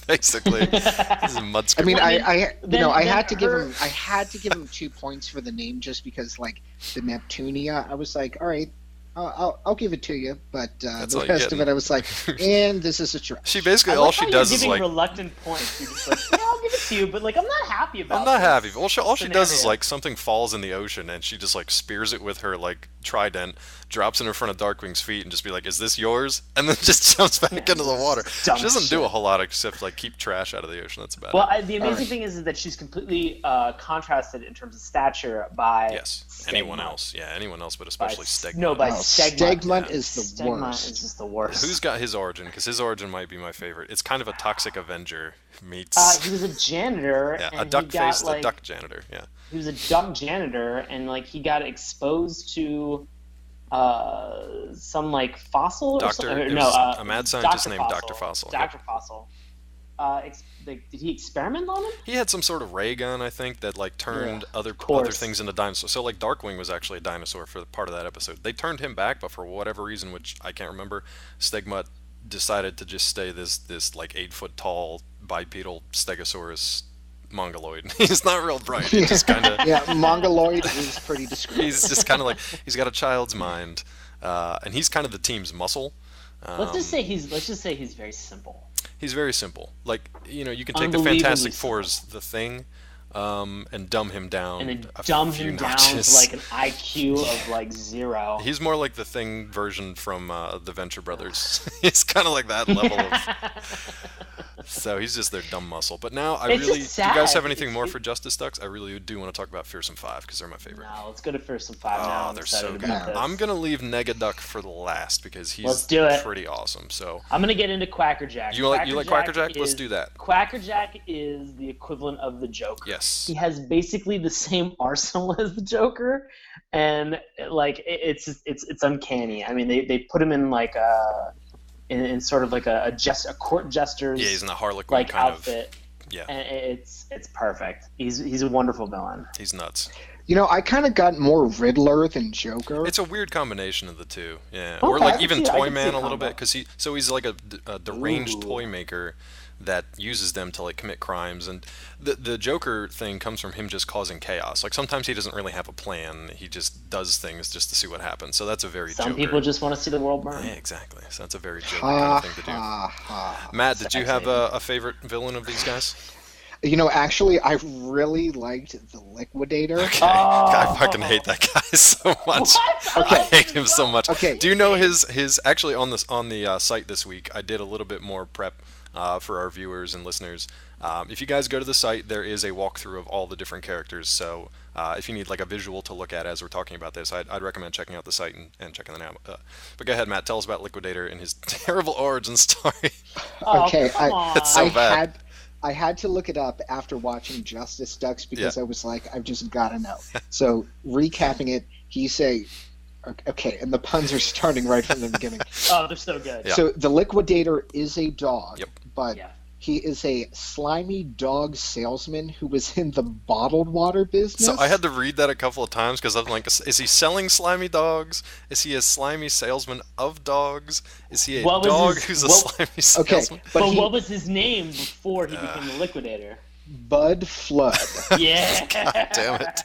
[SPEAKER 1] basically. This is a mud
[SPEAKER 3] I
[SPEAKER 1] skipper.
[SPEAKER 3] mean,
[SPEAKER 2] Well, I
[SPEAKER 3] I
[SPEAKER 2] then-
[SPEAKER 3] I
[SPEAKER 2] then
[SPEAKER 3] had to give
[SPEAKER 2] her-
[SPEAKER 3] him, I had to give him 2 points for the name just because, like, the Neptunia. I was like, all right, I'll give it to you, but
[SPEAKER 1] That's
[SPEAKER 3] the
[SPEAKER 1] all you're
[SPEAKER 3] rest of
[SPEAKER 1] getting.
[SPEAKER 3] it, I was like, and this is a trash.
[SPEAKER 1] She basically
[SPEAKER 2] I
[SPEAKER 1] all
[SPEAKER 2] like
[SPEAKER 1] she
[SPEAKER 2] how
[SPEAKER 1] does
[SPEAKER 2] you're
[SPEAKER 1] is
[SPEAKER 2] giving
[SPEAKER 1] like
[SPEAKER 2] reluctant points. You're just like, yeah, I'll give it to you, but like I'm not happy about.
[SPEAKER 1] I'm not
[SPEAKER 2] this
[SPEAKER 1] happy. Well, all she does is
[SPEAKER 2] scenario.
[SPEAKER 1] like something falls in the ocean and she just like spears it with her like trident, drops it in front of Darkwing's feet and just be like, "Is this yours?" And then just jumps back into the water.
[SPEAKER 2] dumb
[SPEAKER 1] She doesn't do
[SPEAKER 2] shit.
[SPEAKER 1] a whole lot except like keep trash out of the ocean. That's about
[SPEAKER 2] Well,
[SPEAKER 1] it.
[SPEAKER 2] the amazing thing is that she's completely contrasted in terms of stature by
[SPEAKER 1] Yes.
[SPEAKER 2] Stegma.
[SPEAKER 1] Anyone else? Yeah, anyone else, but especially Stegma.
[SPEAKER 2] No, by
[SPEAKER 3] Oh,
[SPEAKER 2] Stegma.
[SPEAKER 3] Stegma is the
[SPEAKER 2] Stegma
[SPEAKER 3] worst.
[SPEAKER 2] is just the worst.
[SPEAKER 1] Who's got his origin? Because his origin might be my favorite. It's kind of a toxic Avenger meets
[SPEAKER 2] He was a janitor.
[SPEAKER 1] yeah,
[SPEAKER 2] and
[SPEAKER 1] a duck
[SPEAKER 2] he got,
[SPEAKER 1] faced,
[SPEAKER 2] like,
[SPEAKER 1] a duck janitor. Yeah.
[SPEAKER 2] He was a duck janitor, and like he got exposed to some like fossil or
[SPEAKER 1] Doctor.
[SPEAKER 2] something.
[SPEAKER 1] It
[SPEAKER 2] No,
[SPEAKER 1] was a mad scientist
[SPEAKER 2] Dr.
[SPEAKER 1] named Dr. Fossil. Yep.
[SPEAKER 2] Dr. Fossil. Did he experiment on him?
[SPEAKER 1] He had some sort of ray gun, I think, that like turned
[SPEAKER 2] Yeah,
[SPEAKER 1] other
[SPEAKER 2] course.
[SPEAKER 1] things into dinosaurs. So like Darkwing was actually a dinosaur for part of that episode. They turned him back, but for whatever reason, which I can't remember, Stegmut decided to just stay this like 8 foot tall bipedal Stegosaurus mongoloid. He's not real bright. He just kind of
[SPEAKER 3] Yeah, Mongoloid is pretty descriptive.
[SPEAKER 1] he's just kind of like he's got a child's mind, and he's kind of the team's muscle.
[SPEAKER 2] Let's just say he's very simple.
[SPEAKER 1] He's very simple. Like, you know, you can take the
[SPEAKER 2] Unbelievably
[SPEAKER 1] Fantastic
[SPEAKER 2] simple.
[SPEAKER 1] Four's The Thing, and dumb him down.
[SPEAKER 2] And then
[SPEAKER 1] a
[SPEAKER 2] dumb
[SPEAKER 1] few
[SPEAKER 2] him down
[SPEAKER 1] notches.
[SPEAKER 2] to like an IQ of like 0.
[SPEAKER 1] He's more like the Thing version from the Venture Brothers. He's kind of like that level of. So he's just their dumb muscle. But now I
[SPEAKER 2] It's
[SPEAKER 1] really.
[SPEAKER 2] just
[SPEAKER 1] Do you guys
[SPEAKER 2] sad.
[SPEAKER 1] have anything
[SPEAKER 2] It's-
[SPEAKER 1] more
[SPEAKER 2] it-
[SPEAKER 1] for Justice Ducks? I really do want to talk about Fearsome Five because they're my favorite.
[SPEAKER 2] No, let's go to Fearsome 5 now.
[SPEAKER 1] Oh,
[SPEAKER 2] I'm
[SPEAKER 1] they're
[SPEAKER 2] excited
[SPEAKER 1] so good.
[SPEAKER 2] about this.
[SPEAKER 1] I'm gonna leave Negaduck for the last because
[SPEAKER 2] Let's
[SPEAKER 1] he's
[SPEAKER 2] do it.
[SPEAKER 1] pretty awesome. So
[SPEAKER 2] I'm gonna get into Quackerjack.
[SPEAKER 1] you like Quackerjack? Let's
[SPEAKER 2] is-
[SPEAKER 1] do that.
[SPEAKER 2] Quackerjack is the equivalent of the Joker.
[SPEAKER 1] Yes.
[SPEAKER 2] He has basically the same arsenal as the Joker, and like it's uncanny. I mean, they put him in like in sort of like a court jester's
[SPEAKER 1] Yeah, he's in the Harlequin
[SPEAKER 2] like
[SPEAKER 1] kind
[SPEAKER 2] outfit,
[SPEAKER 1] of. Yeah,
[SPEAKER 2] and it's perfect. He's a wonderful villain.
[SPEAKER 1] he's nuts.
[SPEAKER 3] You know, I kind of got more Riddler than Joker.
[SPEAKER 1] It's a weird combination of the two, yeah.
[SPEAKER 2] Okay,
[SPEAKER 1] Or
[SPEAKER 2] I
[SPEAKER 1] like
[SPEAKER 2] can
[SPEAKER 1] even
[SPEAKER 2] see- I
[SPEAKER 1] Toy
[SPEAKER 2] can see
[SPEAKER 1] Man
[SPEAKER 2] a
[SPEAKER 1] a little
[SPEAKER 2] combo.
[SPEAKER 1] bit, because he's like a deranged
[SPEAKER 2] Ooh.
[SPEAKER 1] toy maker that uses them to like commit crimes, and the Joker thing comes from him just causing chaos. Like sometimes he doesn't really have a plan; he just does things just to see what happens. So that's a very
[SPEAKER 2] Some
[SPEAKER 1] Joker.
[SPEAKER 2] people just want to see the world burn.
[SPEAKER 1] Yeah, exactly. So that's a very Joker
[SPEAKER 3] ha
[SPEAKER 1] kind of thing to do.
[SPEAKER 3] ha ha.
[SPEAKER 1] Matt, did you have
[SPEAKER 2] Sexy.
[SPEAKER 1] a favorite villain of these guys?
[SPEAKER 3] You know, actually, I really liked the Liquidator.
[SPEAKER 1] Okay,
[SPEAKER 2] Oh.
[SPEAKER 1] I fucking hate that guy so much.
[SPEAKER 2] What?
[SPEAKER 3] Okay.
[SPEAKER 1] I hate him so much.
[SPEAKER 3] Okay.
[SPEAKER 1] Do you know his actually on the site this week? I did a little bit more prep for our viewers and listeners. If you guys go to the site, there is a walkthrough of all the different characters. So if you need like a visual to look at as we're talking about this, I'd recommend checking out the site and checking that out. But go ahead, Matt. Tell us about Liquidator and his terrible origin story.
[SPEAKER 2] Oh,
[SPEAKER 3] Okay,
[SPEAKER 2] come on.
[SPEAKER 1] It's so
[SPEAKER 3] I
[SPEAKER 1] bad.
[SPEAKER 3] I had to look it up after watching Justice Ducks
[SPEAKER 1] Yeah.
[SPEAKER 3] because I was like, I've just got to know. So recapping it, he say, okay, and the puns are starting right from the beginning.
[SPEAKER 2] Oh, they're so good.
[SPEAKER 1] Yeah.
[SPEAKER 3] So the Liquidator is a dog,
[SPEAKER 1] Yep.
[SPEAKER 3] but
[SPEAKER 2] Yeah.
[SPEAKER 3] he is a slimy dog salesman who was in the bottled water business.
[SPEAKER 1] So I had to read that a couple of times because I'm like, is he selling slimy dogs? Is he a slimy salesman of dogs? Is he a dog who's a slimy salesman?
[SPEAKER 3] but
[SPEAKER 2] what was his name before he became the Liquidator?
[SPEAKER 3] Bud Flood.
[SPEAKER 2] Yeah.
[SPEAKER 1] God damn it.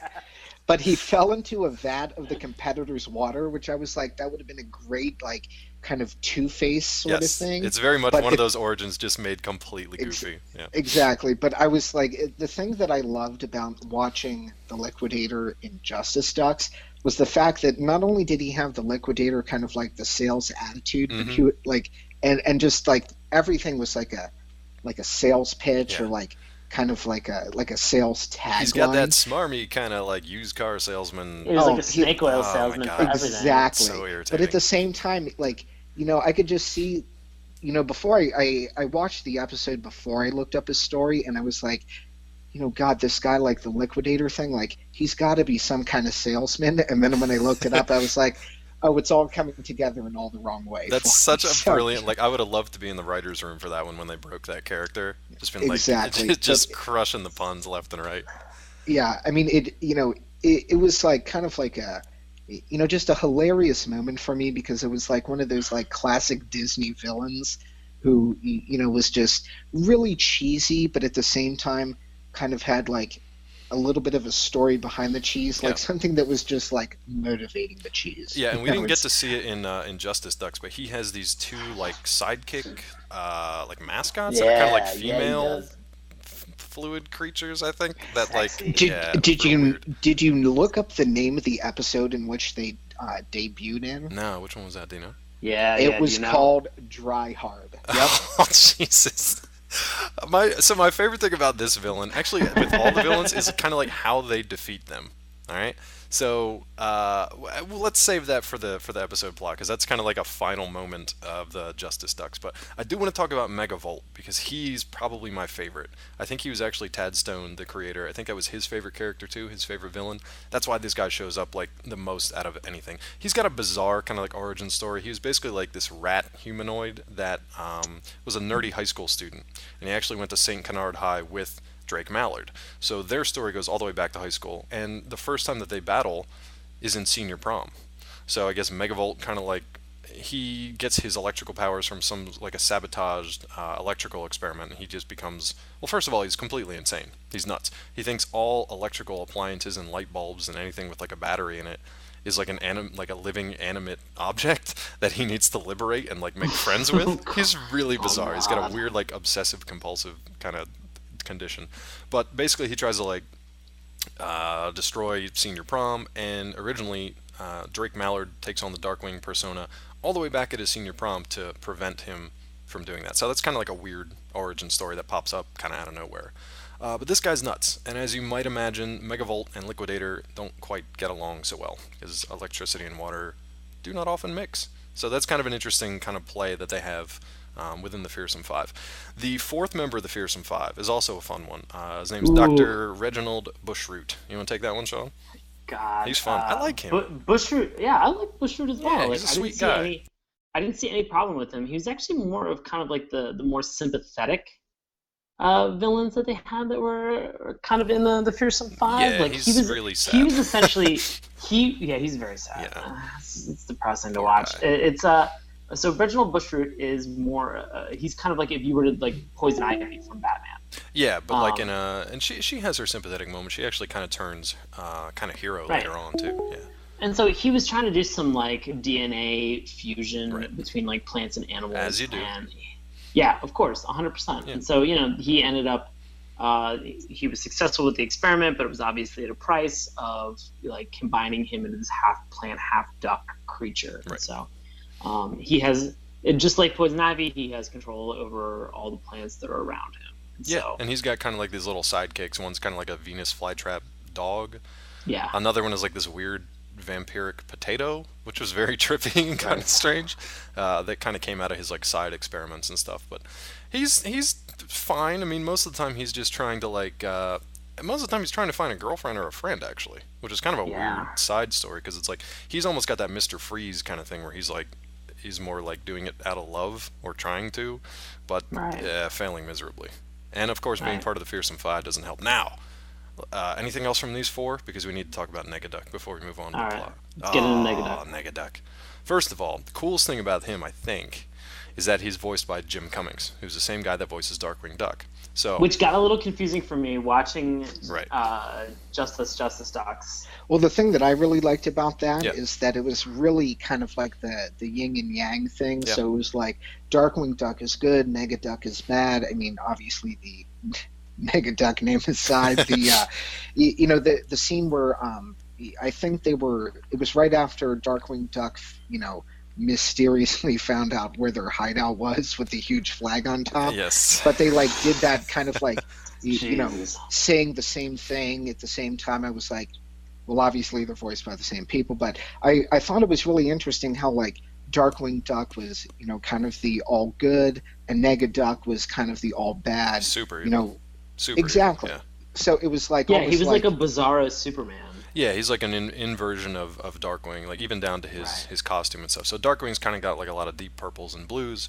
[SPEAKER 3] But he fell into a vat of the competitor's water, which I was like, that would have been a great, like, kind of Two-Face sort of thing.
[SPEAKER 1] It's very much
[SPEAKER 3] But
[SPEAKER 1] one of those origins just made completely goofy. Yeah.
[SPEAKER 3] Exactly. But I was like, the thing that I loved about watching the Liquidator in Justice Ducks was the fact that not only did he have the Liquidator kind of like the sales attitude, but he would, like, and just like everything was like a sales pitch or like kind of like a sales tagline.
[SPEAKER 1] He's got that smarmy kind of like used car salesman.
[SPEAKER 2] He was like a snake oil salesman for everything.
[SPEAKER 3] Exactly.
[SPEAKER 1] So irritating.
[SPEAKER 3] But at the same time, like, you know, I could just see, you know, before I watched the episode before I looked up his story, and I was like, you know, God, this guy, like the Liquidator thing, like, he's got to be some kind of salesman. And then when I looked it up, I was like, oh, it's all coming together in all the wrong way.
[SPEAKER 1] That's such a brilliant, like, I would have loved to be in the writer's room for that one when they broke that character. Just been like, just crushing the puns left and right.
[SPEAKER 3] Yeah, I mean, it was like kind of like a, you know, just a hilarious moment for me because it was like one of those like classic Disney villains who, you know, was just really cheesy, but at the same time kind of had like a little bit of a story behind the cheese, like something that was just like motivating the cheese.
[SPEAKER 1] Yeah, and we didn't get to see it in Justice Ducks, but he has these two like sidekick like mascots that are kind of like female fluid creatures, I think. That like
[SPEAKER 3] did you look up the name of the episode in which they debuted in?
[SPEAKER 1] No, which one was that? Do you know?
[SPEAKER 2] Yeah,
[SPEAKER 3] it was called Dry Hard. Yep.
[SPEAKER 1] Oh Jesus. My favorite thing about this villain, actually with all the villains, is kind of like how they defeat them. All right, so let's save that for the episode plot because that's kind of like a final moment of the Justice Ducks. But I do want to talk about Megavolt because he's probably my favorite. I think he was actually Tad Stone, the creator. I think that was his favorite character too, his favorite villain. That's why this guy shows up like the most out of anything. He's got a bizarre kind of like origin story. He was basically like this rat humanoid that was a nerdy high school student, and he actually went to St. Canard High with Drake Mallard. So their story goes all the way back to high school, and the first time that they battle is in senior prom. So I guess Megavolt kind of like he gets his electrical powers from some like a sabotaged electrical experiment. And he just becomes, well, first of all, he's completely insane. He's nuts. He thinks all electrical appliances and light bulbs and anything with like a battery in it is like like a living animate object that he needs to liberate and like make friends with. He's really bizarre. He's got a weird like obsessive compulsive kind of condition, but basically he tries to like destroy senior prom, and originally Drake Mallard takes on the Darkwing persona all the way back at his senior prom to prevent him from doing that. So that's kind of like a weird origin story that pops up kind of out of nowhere. But this guy's nuts, and as you might imagine, Megavolt and Liquidator don't quite get along so well because electricity and water do not often mix. So that's kind of an interesting kind of play that they have within the Fearsome Five. The fourth member of the Fearsome Five is also a fun one. His name's Dr. Reginald Bushroot. You want to take that one, Sean?
[SPEAKER 2] God,
[SPEAKER 1] he's fun. I like him.
[SPEAKER 2] Bushroot, yeah, I like Bushroot as well.
[SPEAKER 1] Yeah, he's a sweet guy.
[SPEAKER 2] I didn't see any problem with him. He was actually more of kind of like the more sympathetic villains that they had that were kind of in the Fearsome Five.
[SPEAKER 1] Yeah,
[SPEAKER 2] like
[SPEAKER 1] he's
[SPEAKER 2] he was
[SPEAKER 1] really sad.
[SPEAKER 2] He was essentially he's very sad.
[SPEAKER 1] Yeah.
[SPEAKER 2] It's depressing to watch. It's So Reginald Bushroot is more. He's kind of like if you were to like Poison Ivy from Batman.
[SPEAKER 1] Yeah, but like and she has her sympathetic moment. She actually kind of turns kind of hero later on too. Yeah. And
[SPEAKER 2] so he was trying to do some like DNA fusion between like plants and animals.
[SPEAKER 1] As you do.
[SPEAKER 2] And, yeah, of course, 100%. Yeah. And so he ended up. He was successful with the experiment, but it was obviously at a price of like combining him into this half plant, half duck creature.
[SPEAKER 1] Right.
[SPEAKER 2] So. He has, just like Poison Ivy, he has control over all the plants that are around him.
[SPEAKER 1] And he's got kind of like these little sidekicks. One's kind of like a Venus flytrap dog.
[SPEAKER 2] Yeah.
[SPEAKER 1] Another one is like this weird vampiric potato, which was very trippy and kind of strange. That kind of came out of his like side experiments and stuff. But he's fine. I mean, most of the time he's just trying to like. Most of the time he's trying to find a girlfriend or a friend, actually, which is kind of a weird side story because it's like he's almost got that Mr. Freeze kind of thing where he's more like doing it out of love or trying to, but failing miserably. And of course, being part of the Fearsome Five doesn't help. Now, anything else from these four? Because we need to talk about Negaduck before we move on to the plot.
[SPEAKER 2] Let's get into Negaduck.
[SPEAKER 1] Negaduck. First of all, the coolest thing about him, I think, is that he's voiced by Jim Cummings, who's the same guy that voices Darkwing Duck. So,
[SPEAKER 2] which got a little confusing for me watching Justice Ducks.
[SPEAKER 3] Well, the thing that I really liked about that is that it was really kind of like the yin and yang thing. Yep. So it was like Darkwing Duck is good, Negaduck is bad. I mean, obviously the Negaduck name aside, the scene where I think it was right after Darkwing Duck, mysteriously found out where their hideout was with the huge flag on top.
[SPEAKER 1] Yes.
[SPEAKER 3] But they like did that kind of like, saying the same thing at the same time. I was like, well, obviously they're voiced by the same people, but I thought it was really interesting how like Darkwing Duck was, kind of the all good, and Negaduck was kind of the all bad.
[SPEAKER 1] Super. Super.
[SPEAKER 3] Exactly.
[SPEAKER 1] Yeah.
[SPEAKER 3] So it was like
[SPEAKER 2] he was like a bizarro Superman.
[SPEAKER 1] Yeah, he's like an inversion of Darkwing, like even down to his costume and stuff. So Darkwing's kind of got like a lot of deep purples and blues.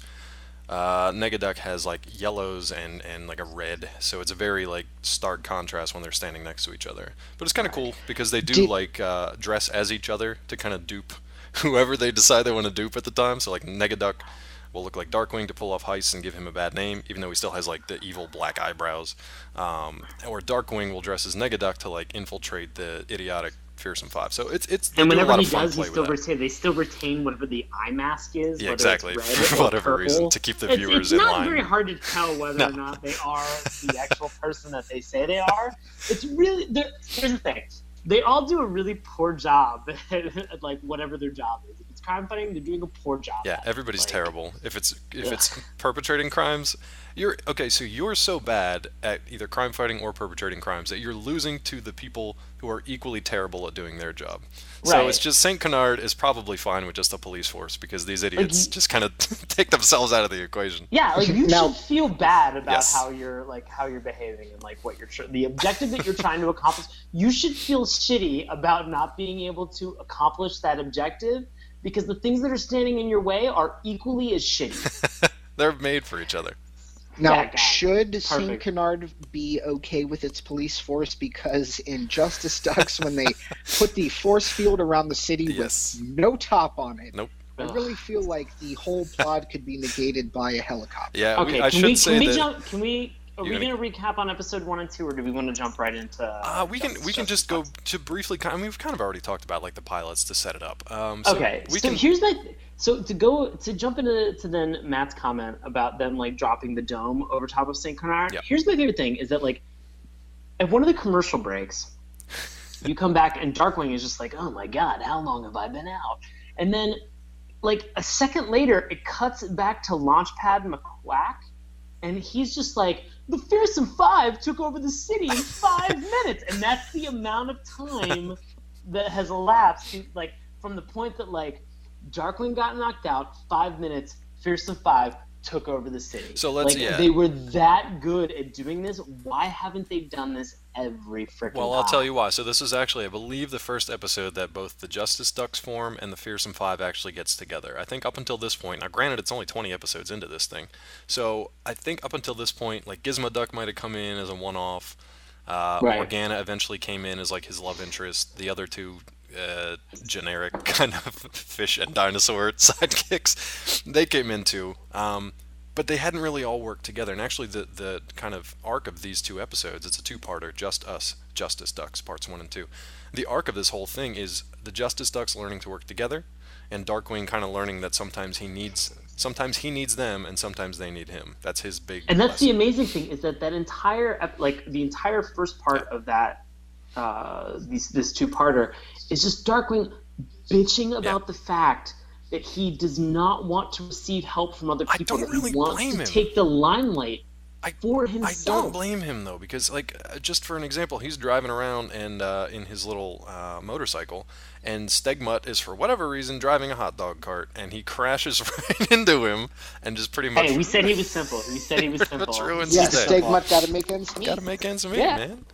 [SPEAKER 1] Negaduck has like yellows and like a red, so it's a very like stark contrast when they're standing next to each other. But it's kind of cool because they do like dress as each other to kind of dupe whoever they decide they want to dupe at the time. So like Negaduck will look like Darkwing to pull off heists and give him a bad name, even though he still has like the evil black eyebrows. Or Darkwing will dress as Negaduck to like infiltrate the idiotic Fearsome Five. So it's
[SPEAKER 2] and whenever he does, they still retain whatever the eye mask is.
[SPEAKER 1] Yeah, exactly. For whatever reason, to keep the viewers in line.
[SPEAKER 2] It's not very hard to tell whether or not they are the actual person that they say they are. It's really here's the thing. They all do a really poor job at like whatever their job is. If it's crime fighting, they're doing a poor job.
[SPEAKER 1] Yeah, everybody's terrible. If it's perpetrating crimes, you're so bad at either crime fighting or perpetrating crimes that you're losing to the people who are equally terrible at doing their job. So it's just Saint Canard is probably fine with just a police force because these idiots just kind of take themselves out of the equation.
[SPEAKER 2] Yeah, like you should feel bad about how you're behaving and like what the objective that you're trying to accomplish. You should feel shitty about not being able to accomplish that objective because the things that are standing in your way are equally as shitty.
[SPEAKER 1] They're made for each other.
[SPEAKER 3] Now, should Saint Canard be okay with its police force? Because in Justice Ducks, when they put the force field around the city with no top on it, I really feel like the whole plot could be negated by a helicopter.
[SPEAKER 1] Yeah,
[SPEAKER 2] okay. Are we going to recap on episode 1 and 2, or do we want to jump right into?
[SPEAKER 1] We can just go to briefly. I mean, we've kind of already talked about like the pilots to set it up.
[SPEAKER 2] To jump into then Matt's comment about them like dropping the dome over top of Saint Canard. Yep. Here's my favorite thing is that like at one of the commercial breaks, you come back and Darkwing is just like, oh my god, how long have I been out? And then like a second later, it cuts back to Launchpad McQuack, and he's just like, the Fearsome Five took over the city in 5 minutes, and that's the amount of time that has elapsed like from the point that like Darkwing got knocked out, 5 minutes, Fearsome Five took over the city.
[SPEAKER 1] So let's
[SPEAKER 2] they were that good at doing this. Why haven't they done this every freaking time?
[SPEAKER 1] Well, I'll tell you why. So this is actually, I believe, the first episode that both the Justice Ducks form and the Fearsome Five actually gets together. I think up until this point, now granted it's only 20 episodes into this thing, so I think up until this point, like Gizmo Duck might have come in as a one-off. Morgana eventually came in as like his love interest. The other two generic kind of fish and dinosaur sidekicks, they came in too, but they hadn't really all worked together. And actually the kind of arc of these two episodes, it's a two-parter, Just Us, Justice Ducks, parts 1 and 2. The arc of this whole thing is the Justice Ducks learning to work together, and Darkwing kind of learning that sometimes he needs them and sometimes they need him. That's his big
[SPEAKER 2] and that's
[SPEAKER 1] lesson.
[SPEAKER 2] The amazing thing is that entire the entire first part of that this two-parter is just Darkwing bitching about the fact that he does not want to receive help from other people.
[SPEAKER 1] I don't really blame him.
[SPEAKER 2] Take the limelight.
[SPEAKER 1] I
[SPEAKER 2] for
[SPEAKER 1] I don't
[SPEAKER 2] himself.
[SPEAKER 1] blame him though, because like just for an example, he's driving around and in his little motorcycle, and Stegmutt is for whatever reason driving a hot dog cart, and he crashes right into him, and just pretty
[SPEAKER 2] Hey,
[SPEAKER 1] much
[SPEAKER 2] we said he was simple. We said he was
[SPEAKER 1] pretty much
[SPEAKER 2] simple.
[SPEAKER 1] ruins
[SPEAKER 2] He's
[SPEAKER 3] Yeah,
[SPEAKER 1] his
[SPEAKER 2] super
[SPEAKER 1] day.
[SPEAKER 2] simple.
[SPEAKER 3] stigma got to make ends
[SPEAKER 1] Got to
[SPEAKER 3] meet.
[SPEAKER 1] make ends meet,
[SPEAKER 2] Yeah.
[SPEAKER 1] man.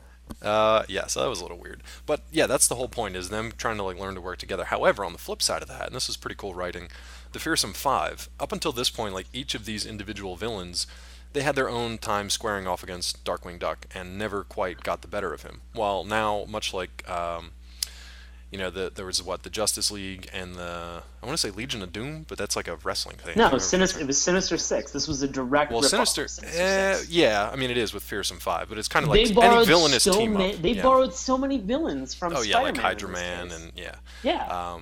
[SPEAKER 1] Yeah, so that was a little weird. But yeah, that's the whole point is them trying to like learn to work together. However, on the flip side of that, and this is pretty cool writing, the Fearsome Five, up until this point, like each of these individual villains, they had their own time squaring off against Darkwing Duck and never quite got the better of him. While now, much like there was the Justice League and the I want to say Legion of Doom, but that's like a wrestling thing. I
[SPEAKER 2] No,
[SPEAKER 1] can't remember
[SPEAKER 2] Sinister. It was Sinister Six. This was a direct
[SPEAKER 1] well,
[SPEAKER 2] rip-off
[SPEAKER 1] Sinister,
[SPEAKER 2] of Sinister Six.
[SPEAKER 1] yeah, I mean it is with Fearsome Five, but it's kind of
[SPEAKER 2] They
[SPEAKER 1] like any
[SPEAKER 2] borrowed
[SPEAKER 1] villainous
[SPEAKER 2] so
[SPEAKER 1] team
[SPEAKER 2] many.
[SPEAKER 1] up.
[SPEAKER 2] They
[SPEAKER 1] Yeah.
[SPEAKER 2] borrowed so many villains from
[SPEAKER 1] Oh yeah,
[SPEAKER 2] Spider-Man.
[SPEAKER 1] like Hydra
[SPEAKER 2] in this
[SPEAKER 1] Man
[SPEAKER 2] case.
[SPEAKER 1] and yeah.
[SPEAKER 2] Yeah.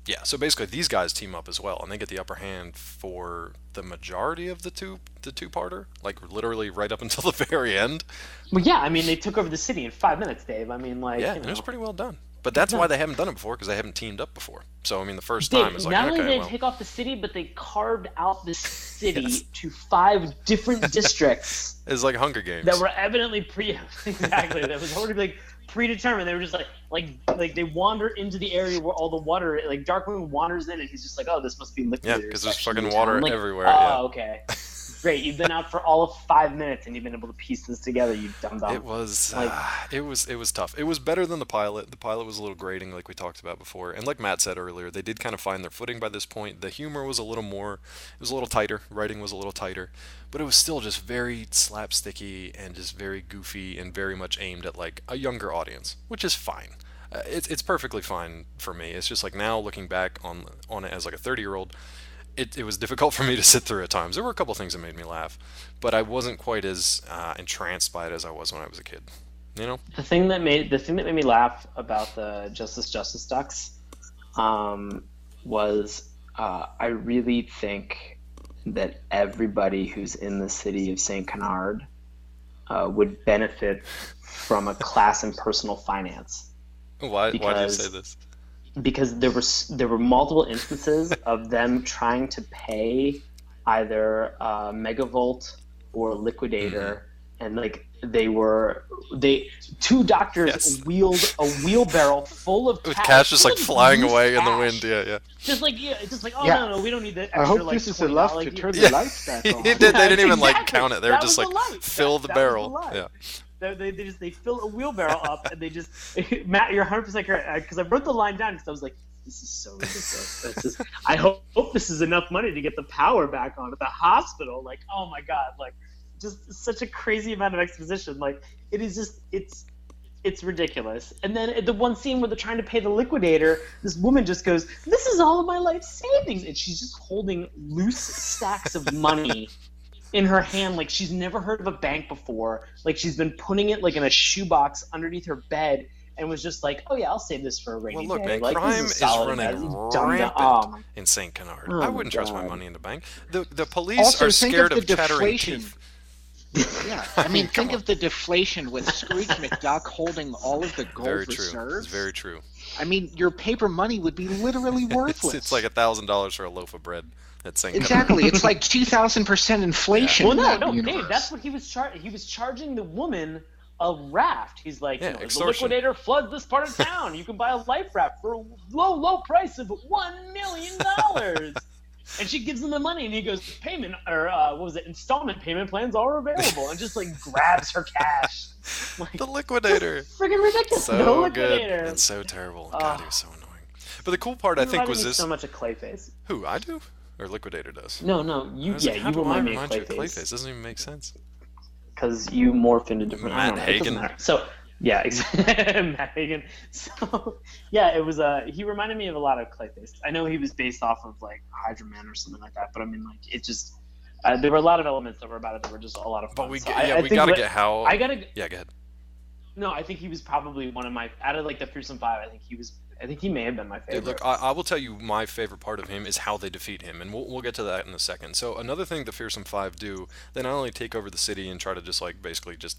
[SPEAKER 1] Yeah, so basically these guys team up as well, and they get the upper hand for the majority of the two-parter, like literally right up until the very end.
[SPEAKER 2] Well, yeah. I mean, they took over the city in 5 minutes, Dave. I mean, like,
[SPEAKER 1] Yeah,
[SPEAKER 2] you
[SPEAKER 1] and it was
[SPEAKER 2] know.
[SPEAKER 1] pretty well done. But that's why
[SPEAKER 2] No.
[SPEAKER 1] they haven't done it before, because they haven't teamed up before. So I mean, the first
[SPEAKER 2] Dave,
[SPEAKER 1] time is like,
[SPEAKER 2] not only did
[SPEAKER 1] okay,
[SPEAKER 2] they
[SPEAKER 1] well,
[SPEAKER 2] take off the city, but they carved out the city
[SPEAKER 1] Yes.
[SPEAKER 2] to 5 different districts
[SPEAKER 1] it's like Hunger Games.
[SPEAKER 2] that were evidently exactly that was already like predetermined. They were just like they wander into the area where all the water, like Darkwing wanders in, and he's just like, oh, this must be
[SPEAKER 1] Yeah,
[SPEAKER 2] liquidators.
[SPEAKER 1] because there's
[SPEAKER 2] section
[SPEAKER 1] fucking
[SPEAKER 2] of town.
[SPEAKER 1] water
[SPEAKER 2] I'm like,
[SPEAKER 1] everywhere.
[SPEAKER 2] Oh,
[SPEAKER 1] Yeah.
[SPEAKER 2] okay. Great, you've been out for all of 5 minutes and you've been able to piece this together, you dumb dumb.
[SPEAKER 1] It was
[SPEAKER 2] Like-
[SPEAKER 1] it was tough. It was better than the pilot. The pilot was a little grating, like we talked about before, and like Matt said earlier, they did kind of find their footing by this point. The humor was a little more, it was a little tighter. Writing was a little tighter, but it was still just very slapsticky and just very goofy and very much aimed at like a younger audience, which is fine. It's perfectly fine for me. It's just like now looking back on it as like a 30-year-old. It was difficult for me to sit through at times. There were a couple things that made me laugh, but I wasn't quite as entranced by it as I was when I was a kid. You know?
[SPEAKER 2] The thing that made me laugh about the Justice Ducks was I really think that everybody who's in the city of Saint Canard would benefit from a class in personal finance.
[SPEAKER 1] Why do you
[SPEAKER 2] Because-
[SPEAKER 1] say this?
[SPEAKER 2] Because there were multiple instances of them trying to pay either Megavolt or Liquidator, and like two doctors
[SPEAKER 1] Yes.
[SPEAKER 2] wheeled a wheelbarrow full of
[SPEAKER 1] With
[SPEAKER 2] cash,
[SPEAKER 1] cash just
[SPEAKER 2] full
[SPEAKER 1] like
[SPEAKER 2] of
[SPEAKER 1] flying
[SPEAKER 2] loose
[SPEAKER 1] away in the
[SPEAKER 2] cash.
[SPEAKER 1] wind. Yeah.
[SPEAKER 2] Just like oh
[SPEAKER 3] Yeah.
[SPEAKER 2] no, we don't need that.
[SPEAKER 3] I
[SPEAKER 2] Extra,
[SPEAKER 3] hope
[SPEAKER 2] like,
[SPEAKER 3] this is
[SPEAKER 2] $20.
[SPEAKER 3] enough
[SPEAKER 2] Like,
[SPEAKER 3] to turn
[SPEAKER 2] you-
[SPEAKER 3] the lights back on.
[SPEAKER 1] They didn't even like
[SPEAKER 2] Exactly.
[SPEAKER 1] count it. They were
[SPEAKER 2] That
[SPEAKER 1] just
[SPEAKER 2] was
[SPEAKER 1] like
[SPEAKER 2] the light.
[SPEAKER 1] fill
[SPEAKER 2] That
[SPEAKER 1] the
[SPEAKER 2] was
[SPEAKER 1] barrel.
[SPEAKER 2] light.
[SPEAKER 1] Yeah.
[SPEAKER 2] They fill a wheelbarrow up and they just Matt, you're 100% correct, because I wrote the line down because I was like, this is so ridiculous. I hope this is enough money to get the power back on at the hospital. Like, oh my god, like just such a crazy amount of exposition. Like it is just it's ridiculous. And then the one scene where they're trying to pay the liquidator, this woman just goes, "This is all of my life savings," and she's just holding loose stacks of money in her hand, like she's never heard of a bank before. Like she's been putting it like in a shoebox underneath her bed, and was just like, "Oh yeah, I'll save this for a rainy
[SPEAKER 1] Well, look,
[SPEAKER 2] day."
[SPEAKER 1] man,
[SPEAKER 2] Like, this
[SPEAKER 1] crime
[SPEAKER 2] is
[SPEAKER 1] is
[SPEAKER 2] solid,
[SPEAKER 1] running
[SPEAKER 2] man. Dumb.
[SPEAKER 1] rampant
[SPEAKER 2] Oh, my-
[SPEAKER 1] in St. Canard.
[SPEAKER 2] Oh
[SPEAKER 1] I
[SPEAKER 2] my
[SPEAKER 1] wouldn't trust my
[SPEAKER 2] God.
[SPEAKER 1] money in the bank. The police
[SPEAKER 3] Also,
[SPEAKER 1] are
[SPEAKER 3] think
[SPEAKER 1] scared
[SPEAKER 3] of
[SPEAKER 1] of
[SPEAKER 3] the
[SPEAKER 1] chattering
[SPEAKER 3] deflation.
[SPEAKER 1] teeth.
[SPEAKER 3] Yeah, I mean,
[SPEAKER 1] Come
[SPEAKER 3] think of the deflation with Scrooge McDuck holding all of the gold
[SPEAKER 1] Very true.
[SPEAKER 3] reserves.
[SPEAKER 1] It's very true.
[SPEAKER 3] I mean, your paper money would be literally worthless.
[SPEAKER 1] It's like $1,000 for a loaf of bread at St.
[SPEAKER 3] Exactly. It's like 2,000% inflation.
[SPEAKER 2] Well,
[SPEAKER 3] in
[SPEAKER 2] no,
[SPEAKER 3] that
[SPEAKER 2] no,
[SPEAKER 3] universe.
[SPEAKER 2] Dave. That's what he was charging. He was charging the woman a raft. He's like,
[SPEAKER 1] Yeah,
[SPEAKER 2] the
[SPEAKER 1] extortion.
[SPEAKER 2] liquidator floods this part of town. You can buy a life raft for a low price of $1 million. And she gives him the money, and he goes, "Payment or what was it? Installment payment plans are available," and just like grabs her cash. Like,
[SPEAKER 1] The liquidator.
[SPEAKER 2] freaking ridiculous. The
[SPEAKER 1] So
[SPEAKER 2] liquidator.
[SPEAKER 1] good and so terrible. God, he was so annoying. But the cool part, I
[SPEAKER 2] You
[SPEAKER 1] think,
[SPEAKER 2] reminded
[SPEAKER 1] was
[SPEAKER 2] me
[SPEAKER 1] this.
[SPEAKER 2] so much of Clayface.
[SPEAKER 1] Who, I do? Or Liquidator does?
[SPEAKER 2] No,
[SPEAKER 1] I
[SPEAKER 2] you
[SPEAKER 1] was like, how
[SPEAKER 2] you
[SPEAKER 1] do I
[SPEAKER 2] remind me of
[SPEAKER 1] remind you of Clayface?
[SPEAKER 2] Clayface
[SPEAKER 1] Doesn't even make sense.
[SPEAKER 2] because you morph into different. I
[SPEAKER 1] Matt
[SPEAKER 2] don't know, it doesn't
[SPEAKER 1] Hagen.
[SPEAKER 2] matter. So yeah, Matt Hagen. So yeah, it was. He reminded me of a lot of Clayface. I know he was based off of like Hydra Man or something like that, but I mean, like it just. There were a lot of elements that were about it that were just a lot of fun.
[SPEAKER 1] But we,
[SPEAKER 2] So
[SPEAKER 1] yeah,
[SPEAKER 2] I
[SPEAKER 1] we
[SPEAKER 2] think
[SPEAKER 1] gotta
[SPEAKER 2] what-
[SPEAKER 1] get how.
[SPEAKER 2] I gotta.
[SPEAKER 1] Yeah, go ahead.
[SPEAKER 2] No, I think he was probably one of my out of like the Fearsome Five. I think he may have been my favorite.
[SPEAKER 1] Dude, look, I will tell you my favorite part of him is how they defeat him, and we'll get to that in a second. So another thing the Fearsome Five do, they not only take over the city and try to just like basically just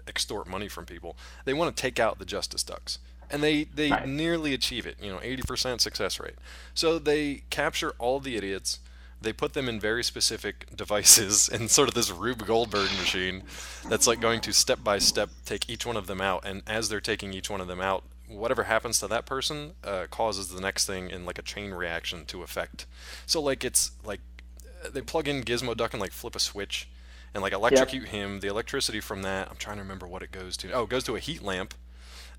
[SPEAKER 1] extort money from people, they want to take out the Justice Ducks. And they
[SPEAKER 2] Right.
[SPEAKER 1] nearly achieve it, 80% success rate. So they capture all the idiots, they put them in very specific devices in sort of this Rube Goldberg machine that's like going to step by step take each one of them out. And as they're taking each one of them out, whatever happens to that person causes the next thing in like a chain reaction to affect. So like it's like they plug in Gizmo Duck and like flip a switch and like electrocute him. The electricity from that, I'm trying to remember what it goes to. Oh, it goes to a heat lamp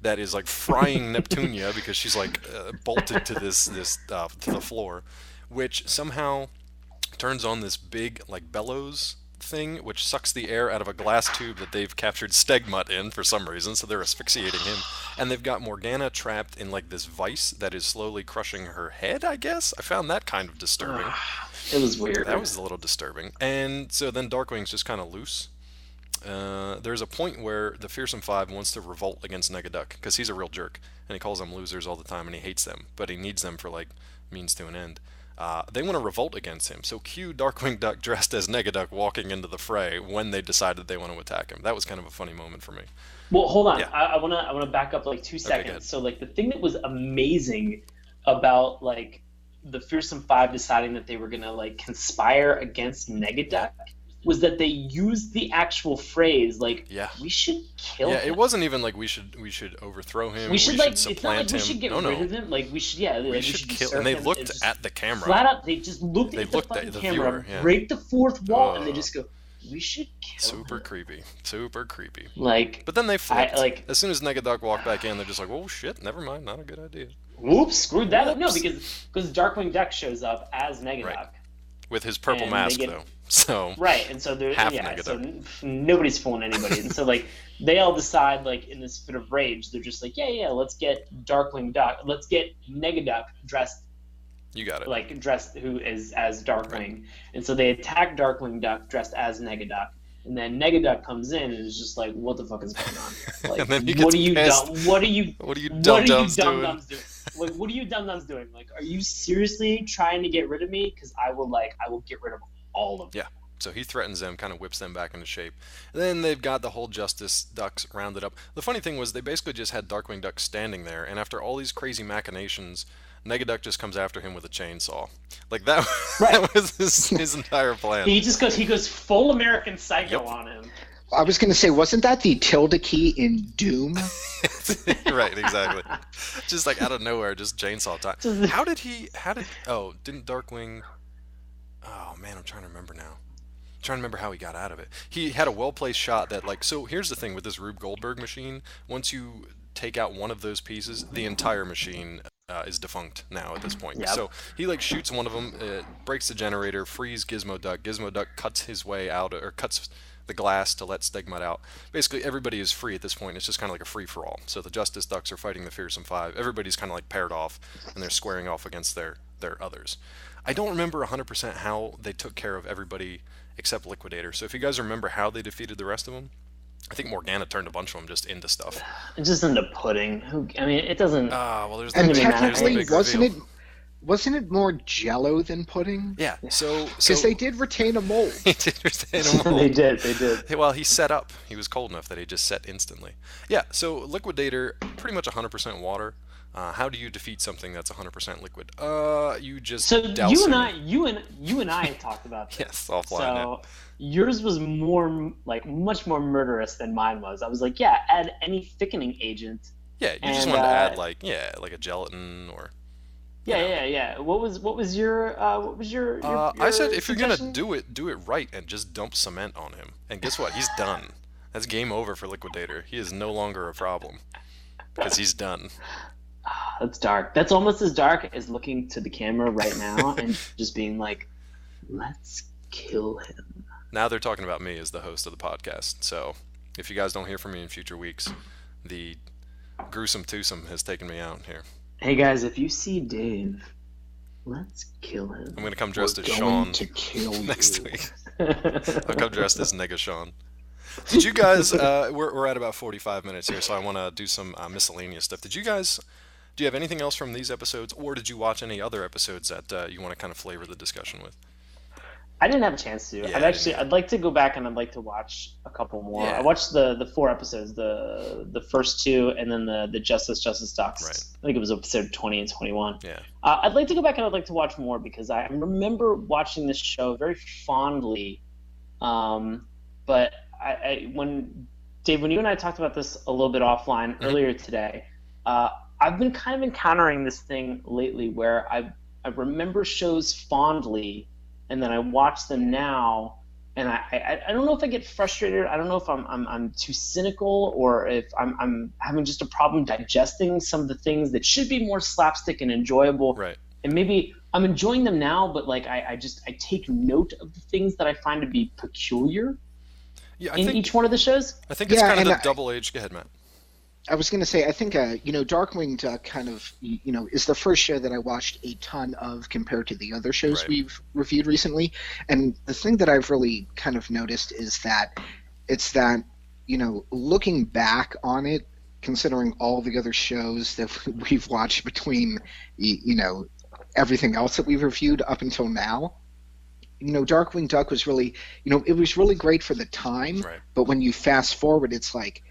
[SPEAKER 1] that is like frying Neptunia because she's like bolted to this to the floor, which somehow turns on this big like bellows thing, which sucks the air out of a glass tube that they've captured Stegmutt in for some reason, so they're asphyxiating him. And they've got Morgana trapped in like this vice that is slowly crushing her head, I guess. I found that kind of disturbing.
[SPEAKER 2] It was weird.
[SPEAKER 1] That was a little disturbing. And so then Darkwing's just kind of loose. There's a point where the Fearsome Five wants to revolt against Negaduck because he's a real jerk and he calls them losers all the time and he hates them, but he needs them for like means to an end. They want to revolt against him, so cue Darkwing Duck dressed as Negaduck walking into the fray when they decided they want to attack him. That was kind of a funny moment for me.
[SPEAKER 2] Well, hold on.
[SPEAKER 1] Yeah.
[SPEAKER 2] I wanna back up like 2 seconds.
[SPEAKER 1] Okay,
[SPEAKER 2] so like the thing that was amazing about like the Fearsome Five deciding that they were gonna like conspire against Negaduck was that they used the actual phrase like we should kill him.
[SPEAKER 1] Yeah, it wasn't even like we should overthrow him.
[SPEAKER 2] We should like
[SPEAKER 1] supplant
[SPEAKER 2] it's not like we should get rid of him. Like we should
[SPEAKER 1] we should kill him. And they looked at the camera.
[SPEAKER 2] Flat out, they just looked at the fucking camera,
[SPEAKER 1] viewer,
[SPEAKER 2] break the fourth wall, and they just go, "We should kill him."
[SPEAKER 1] Super creepy.
[SPEAKER 2] Like,
[SPEAKER 1] but then they flipped. As soon as Negaduck walked back in, they're just like, "Oh shit, never mind, not a good idea."
[SPEAKER 2] Whoops, screwed that up. No, because Darkwing Duck shows up as Negaduck.
[SPEAKER 1] Right. With his purple mask, though. So
[SPEAKER 2] right, and so there's so nobody's fooling anybody, and so like they all decide like in this fit of rage, they're just like, let's get Darkwing Duck, let's get Negaduck dressed.
[SPEAKER 1] You got it.
[SPEAKER 2] Like dressed who is as Darkwing, right. And so they attack Darkwing Duck dressed as Negaduck, and then Negaduck comes in and is just like, what the fuck is going on here? Like,
[SPEAKER 1] and then he gets
[SPEAKER 2] what are you
[SPEAKER 1] dum-dums doing?
[SPEAKER 2] Like, what are you dum-dums doing? Like, are you seriously trying to get rid of me? Because I will get rid of all of them.
[SPEAKER 1] Yeah. So he threatens them, kind of whips them back into shape. And then they've got the whole Justice Ducks rounded up. The funny thing was they basically just had Darkwing Duck standing there, and after all these crazy machinations, Negaduck just comes after him with a chainsaw. Like that, that was his entire plan.
[SPEAKER 2] He goes full American Psycho on him.
[SPEAKER 3] I was going to say, wasn't that the tilde key in Doom?
[SPEAKER 1] Right, exactly. Just like out of nowhere, just chainsaw time. Didn't Darkwing... Oh man, I'm trying to remember now. I'm trying to remember how he got out of it. He had a well-placed shot that like, so here's the thing with this Rube Goldberg machine, once you take out one of those pieces, the entire machine is defunct now at this point. Yep. So he like shoots one of them, breaks the generator, frees Gizmo Duck. Gizmo Duck cuts his way out, or cuts the glass to let Stegmutt out. Basically, everybody is free at this point. It's just kind of like a free-for-all. So the Justice Ducks are fighting the Fearsome Five. Everybody's kind of like paired off, and they're squaring off against their others. I don't remember 100% how they took care of everybody except Liquidator. So if you guys remember how they defeated the rest of them, I think Morgana turned a bunch of them just into stuff.
[SPEAKER 2] Just into pudding. I mean, it doesn't...
[SPEAKER 1] well, there's
[SPEAKER 3] and technically, wasn't it more Jello than pudding?
[SPEAKER 1] Yeah, so...
[SPEAKER 3] Because they did retain a mold.
[SPEAKER 1] They did retain a mold.
[SPEAKER 2] They did.
[SPEAKER 1] Well, he set up. He was cold enough that he just set instantly. Yeah, so Liquidator, pretty much 100% water. How do you defeat something that's 100% liquid? You just douse
[SPEAKER 2] you
[SPEAKER 1] him.
[SPEAKER 2] and I talked about this.
[SPEAKER 1] Yes, offline.
[SPEAKER 2] So yours was much more murderous than mine was. I was like, add any thickening agent.
[SPEAKER 1] Yeah, you just wanted to add like a gelatin or.
[SPEAKER 2] Yeah. What was your
[SPEAKER 1] I said if
[SPEAKER 2] suggestion?
[SPEAKER 1] you're gonna do it right and just dump cement on him. And guess what? He's done. That's game over for Liquidator. He is no longer a problem because he's done.
[SPEAKER 2] That's dark. That's almost as dark as looking to the camera right now and just being like, let's kill him.
[SPEAKER 1] Now they're talking about me as the host of the podcast. So if you guys don't hear from me in future weeks, the gruesome twosome has taken me out here.
[SPEAKER 2] Hey guys, if you see Dave, let's kill him.
[SPEAKER 1] I'm going to come dressed as Sean next week. I'll come dressed as Nega Sean. Did you guys, we're at about 45 minutes here, so I want to do some miscellaneous stuff. Do you have anything else from these episodes, or did you watch any other episodes that you want to kind of flavor the discussion with?
[SPEAKER 2] I didn't have a chance to.
[SPEAKER 1] Yeah, I didn't
[SPEAKER 2] I'd
[SPEAKER 1] either.
[SPEAKER 2] like to go back and I'd like to watch a couple more. I
[SPEAKER 1] Yeah,
[SPEAKER 2] watched the four episodes, the first two, and then the Justice
[SPEAKER 1] right.
[SPEAKER 2] Ducks. I think it was episode 20 and 21.
[SPEAKER 1] Yeah.
[SPEAKER 2] I'd like to go back and I'd like to watch more because I remember watching this show very fondly. Um, but when Dave, when you and I talked about this a little bit offline
[SPEAKER 1] Hmm.
[SPEAKER 2] earlier today, uh, I've been kind of encountering this thing lately where I remember shows fondly, and then I watch them now, and I don't know if I get frustrated. I don't know if I'm too cynical or if I'm having just a problem digesting some of the things that should be more slapstick and enjoyable,
[SPEAKER 1] Right.
[SPEAKER 2] and maybe I'm enjoying them now, but like I take note of the things that I find to be peculiar
[SPEAKER 1] Yeah,
[SPEAKER 2] in each one of the shows.
[SPEAKER 1] I think it's
[SPEAKER 3] Yeah,
[SPEAKER 1] kind of
[SPEAKER 3] and
[SPEAKER 1] the double edged. Go ahead, Matt.
[SPEAKER 3] I was going to say, I think, Darkwing Duck kind of, is the first show that I watched a ton of compared to the other shows
[SPEAKER 1] Right.
[SPEAKER 3] we've reviewed recently. And the thing that I've really kind of noticed is that it's that, looking back on it, considering all the other shows that we've watched between, everything else that we've reviewed up until now, Darkwing Duck was really, it was really great for the time.
[SPEAKER 1] Right.
[SPEAKER 3] But when you fast forward, it's like,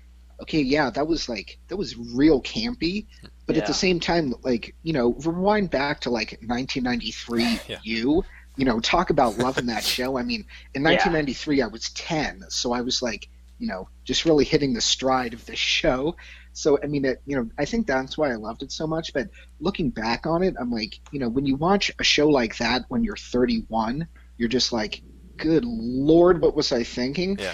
[SPEAKER 3] okay, yeah, that was real campy, but at the
[SPEAKER 2] Yeah.
[SPEAKER 3] same time, like, rewind back to like 1993,
[SPEAKER 1] Yeah.
[SPEAKER 3] talk about loving that show. I mean, in
[SPEAKER 2] Yeah.
[SPEAKER 3] 1993, I was 10, so I was like, just really hitting the stride of the show. So, I mean, I think that's why I loved it so much. But looking back on it, I'm like, when you watch a show like that when you're 31, you're just like, good Lord, what was I thinking?
[SPEAKER 1] Yeah.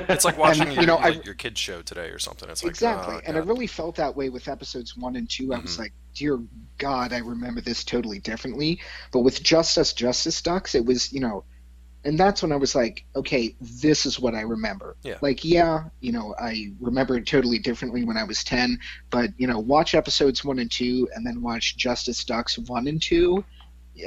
[SPEAKER 1] It's like watching
[SPEAKER 3] And,
[SPEAKER 1] your kid's show today or something. It's like,
[SPEAKER 3] exactly.
[SPEAKER 1] oh,
[SPEAKER 3] And I
[SPEAKER 1] God.
[SPEAKER 3] really felt that way with episodes 1 and 2. I was like, dear God, I remember this totally differently. But with Justice Ducks, it was, and that's when I was like, okay, this is what I remember.
[SPEAKER 1] Yeah.
[SPEAKER 3] Like, yeah, I remember it totally differently when I was 10, but, watch episodes 1 and 2 and then watch Justice Ducks 1 and 2,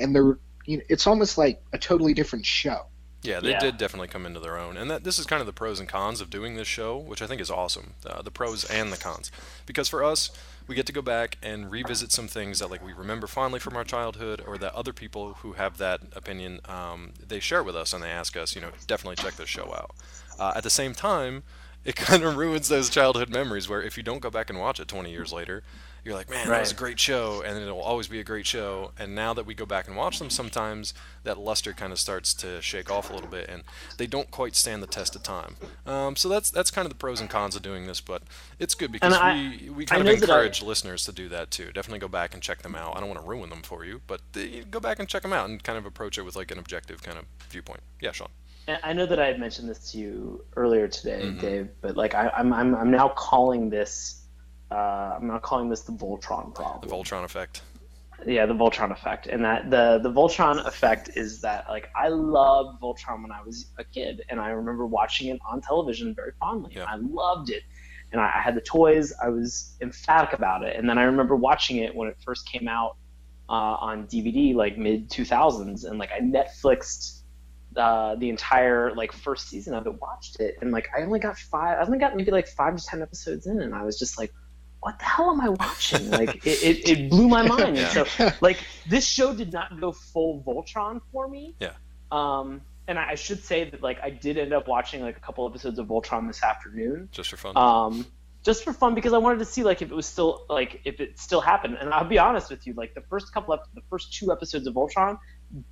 [SPEAKER 3] and they're, it's almost like a totally different show.
[SPEAKER 1] Yeah, they
[SPEAKER 2] Yeah.
[SPEAKER 1] did definitely come into their own, and this is kind of the pros and cons of doing this show, which I think is awesome. The pros and the cons, because for us, we get to go back and revisit some things that like we remember fondly from our childhood, or that other people who have that opinion, they share with us and they ask us, definitely check this show out. At the same time, it kind of ruins those childhood memories where if you don't go back and watch it 20 years later, you're like, man, that was a
[SPEAKER 2] Right.
[SPEAKER 1] great show, and it'll always be a great show. And now that we go back and watch them, sometimes that luster kind of starts to shake off a little bit, and they don't quite stand the test of time. So that's kind of the pros and cons of doing this, but it's good
[SPEAKER 2] And
[SPEAKER 1] because we
[SPEAKER 2] I
[SPEAKER 1] kind of
[SPEAKER 2] know that
[SPEAKER 1] encourage listeners to do that too. Definitely go back and check them out. I don't want to ruin them for you, but go back and check them out and kind of approach it with like an objective kind of viewpoint. Yeah, Sean.
[SPEAKER 2] I know that I had mentioned this to you earlier today,
[SPEAKER 1] Mhm.
[SPEAKER 2] Dave, but like I'm now calling this I'm now calling this the Voltron
[SPEAKER 1] The
[SPEAKER 2] problem.
[SPEAKER 1] Voltron effect.
[SPEAKER 2] Yeah, the Voltron effect, and that the Voltron effect is that like I loved Voltron when I was a kid, and I remember watching it on television very fondly.
[SPEAKER 1] Yeah.
[SPEAKER 2] I loved it, and I had the toys. I was emphatic about it, and then I remember watching it when it first came out on DVD, like mid 2000s, and like I Netflixed the entire like first season of it, watched it, and like I only got maybe like 5 to 10 episodes in, and I was just like, what the hell am I watching? Like it blew my mind.
[SPEAKER 1] Yeah.
[SPEAKER 2] And so like this show did not go full Voltron for me.
[SPEAKER 1] Yeah.
[SPEAKER 2] And I should say that like I did end up watching like a couple episodes of Voltron this afternoon.
[SPEAKER 1] Just for fun.
[SPEAKER 2] Just for fun because I wanted to see like if it still happened. And I'll be honest with you, like the first 2 episodes of Voltron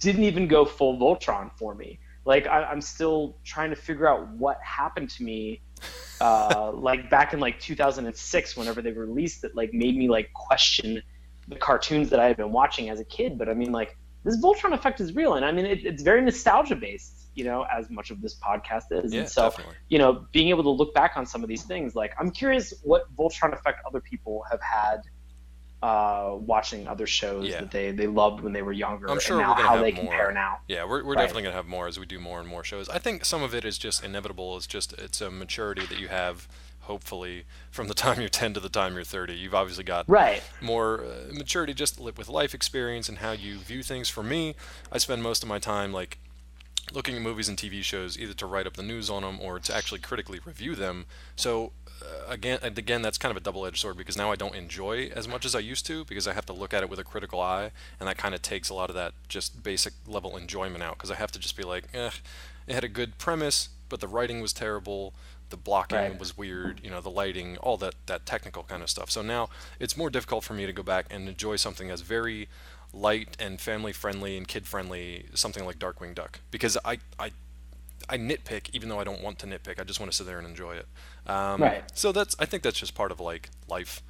[SPEAKER 2] didn't even go full Voltron for me. Like I'm still trying to figure out what happened to me like back in like 2006 whenever they were released that like made me like question the cartoons that I had been watching as a kid. But I mean, like this Voltron effect is real, and I mean it's very nostalgia based, as much of this podcast is.
[SPEAKER 1] Yeah,
[SPEAKER 2] and so
[SPEAKER 1] definitely.
[SPEAKER 2] being able to look back on some of these things, like I'm curious what Voltron effect other people have had watching other shows
[SPEAKER 1] Yeah.
[SPEAKER 2] that they loved when they were younger,
[SPEAKER 1] I'm sure
[SPEAKER 2] and now
[SPEAKER 1] we're gonna
[SPEAKER 2] how
[SPEAKER 1] have
[SPEAKER 2] they
[SPEAKER 1] more.
[SPEAKER 2] compare now.
[SPEAKER 1] Yeah, we're
[SPEAKER 2] Right.
[SPEAKER 1] definitely gonna have more as we do more and more shows. I think some of it is just inevitable. It's a maturity that you have, hopefully, from the time you're 10 to the time you're 30. You've obviously got
[SPEAKER 2] Right.
[SPEAKER 1] more maturity just with life experience and how you view things. For me, I spend most of my time like looking at movies and TV shows either to write up the news on them or to actually critically review them. So again, that's kind of a double-edged sword because now I don't enjoy as much as I used to because I have to look at it with a critical eye, and that kind of takes a lot of that just basic level enjoyment out because I have to just be like, it had a good premise, but the writing was terrible, the blocking
[SPEAKER 2] Right.
[SPEAKER 1] was weird, the lighting, all that technical kind of stuff. So now it's more difficult for me to go back and enjoy something that's very light and family friendly and kid friendly, something like Darkwing Duck, because I nitpick even though I don't want to nitpick. I just want to sit there and enjoy it.
[SPEAKER 2] Right.
[SPEAKER 1] So I think that's just part of like life.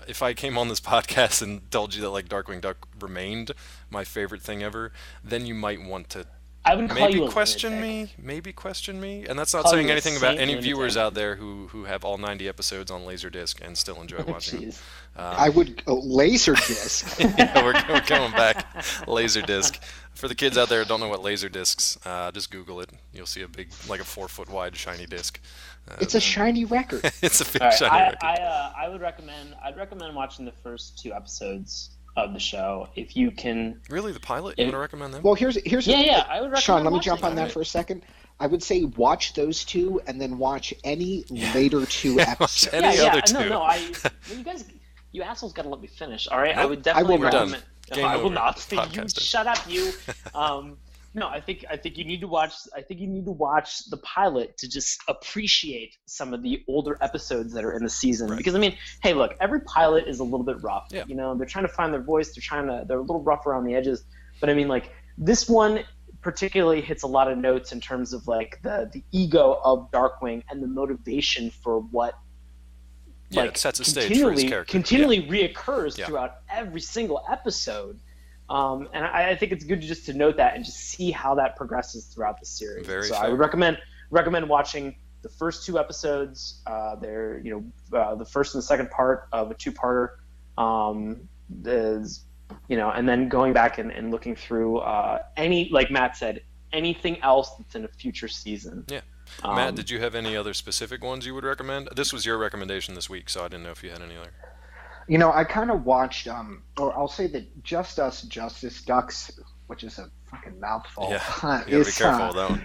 [SPEAKER 1] If I came on this podcast and told you that like Darkwing Duck remained my favorite thing ever, then you might want to
[SPEAKER 2] I would call you a lunatic.
[SPEAKER 1] maybe question me. And that's not
[SPEAKER 2] Call
[SPEAKER 1] saying
[SPEAKER 2] you a
[SPEAKER 1] anything about
[SPEAKER 2] saint
[SPEAKER 1] any
[SPEAKER 2] lunatic.
[SPEAKER 1] viewers out there who have all 90 episodes on Laserdisc and still enjoy watching them.
[SPEAKER 2] Jeez.
[SPEAKER 3] I would laser disc.
[SPEAKER 1] Yeah, we're going back. Laserdisc. For the kids out there who don't know what Laserdiscs, just Google it. You'll see a big, like a 4 foot wide shiny disc.
[SPEAKER 3] It's a shiny record.
[SPEAKER 1] It's a big
[SPEAKER 2] All right,
[SPEAKER 1] shiny record.
[SPEAKER 2] I'd recommend watching the first 2 episodes of the show if you can.
[SPEAKER 1] Really, the pilot? You want to recommend them?
[SPEAKER 3] Well, here's
[SPEAKER 2] Yeah, I would recommend.
[SPEAKER 3] Sean, let me jump
[SPEAKER 2] watching
[SPEAKER 3] on
[SPEAKER 2] it.
[SPEAKER 3] that for a second. I would say watch those two and then watch any later two episodes.
[SPEAKER 1] Any other two.
[SPEAKER 2] You assholes got to let me finish. All right, I
[SPEAKER 1] Nope.
[SPEAKER 2] would definitely
[SPEAKER 3] will not.
[SPEAKER 2] recommend.
[SPEAKER 1] Game
[SPEAKER 2] I will
[SPEAKER 1] over.
[SPEAKER 2] not.
[SPEAKER 1] Podcast
[SPEAKER 2] You
[SPEAKER 1] done.
[SPEAKER 2] shut up, you. No, I think you need to watch. I think you need to watch the pilot to just appreciate some of the older episodes that are in the season.
[SPEAKER 1] Right.
[SPEAKER 2] Because I mean, hey, look, every pilot is a little bit rough.
[SPEAKER 1] Yeah.
[SPEAKER 2] They're trying to find their voice. They're a little rough around the edges. But I mean, like this one particularly hits a lot of notes in terms of like the ego of Darkwing and the motivation for what.
[SPEAKER 1] Yeah,
[SPEAKER 2] Like,
[SPEAKER 1] it sets a stage for his character.
[SPEAKER 2] continually reoccurs
[SPEAKER 1] Yeah.
[SPEAKER 2] throughout every single episode. And I think it's good just to note that and just see how that progresses throughout the series.
[SPEAKER 1] Very
[SPEAKER 2] so
[SPEAKER 1] fair.
[SPEAKER 2] I would recommend watching the first 2 episodes. They're the first and the second part of a two-parter. And then going back and looking through any, like Matt said, anything else that's in a future season.
[SPEAKER 1] Yeah. Matt, did you have any other specific ones you would recommend? This was your recommendation this week, so I didn't know if you had any other.
[SPEAKER 3] I kind of watched, or I'll say that Just Us Justice Ducks, which is a fucking mouthful.
[SPEAKER 1] Yeah, you gotta be careful with that one.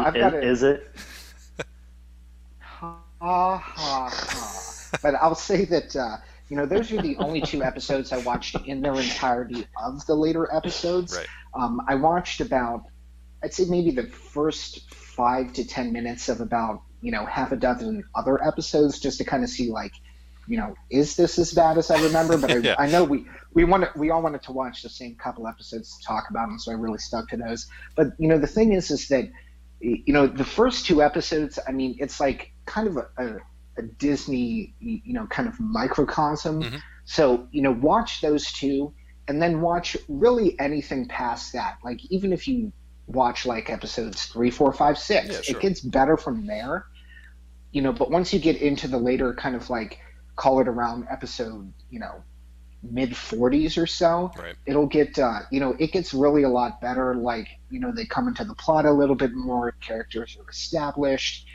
[SPEAKER 3] I've got to.
[SPEAKER 2] Is it?
[SPEAKER 3] Ha ha ha. But I'll say that those are the only 2 episodes I watched in their entirety of the later episodes.
[SPEAKER 1] Right.
[SPEAKER 3] I watched about, I'd say maybe the first 5 to 10 minutes of about half a dozen other episodes just to kind of see like, is this as bad as I remember? But
[SPEAKER 1] Yeah.
[SPEAKER 3] I know we all wanted to watch the same couple episodes to talk about them, so I really stuck to those. But the thing is that the first 2 episodes, I mean, it's like kind of a Disney kind of microcosm.
[SPEAKER 1] Mhm.
[SPEAKER 3] So watch those two, and then watch really anything past that. Like even if you watch like episodes 3, 4, 5, 6,
[SPEAKER 1] Yeah, sure.
[SPEAKER 3] it gets better from there. But once you get into the later kind of like call it around episode mid 40s or so,
[SPEAKER 1] Right.
[SPEAKER 3] it'll get it gets really a lot better. Like they come into the plot a little bit more, characters are established,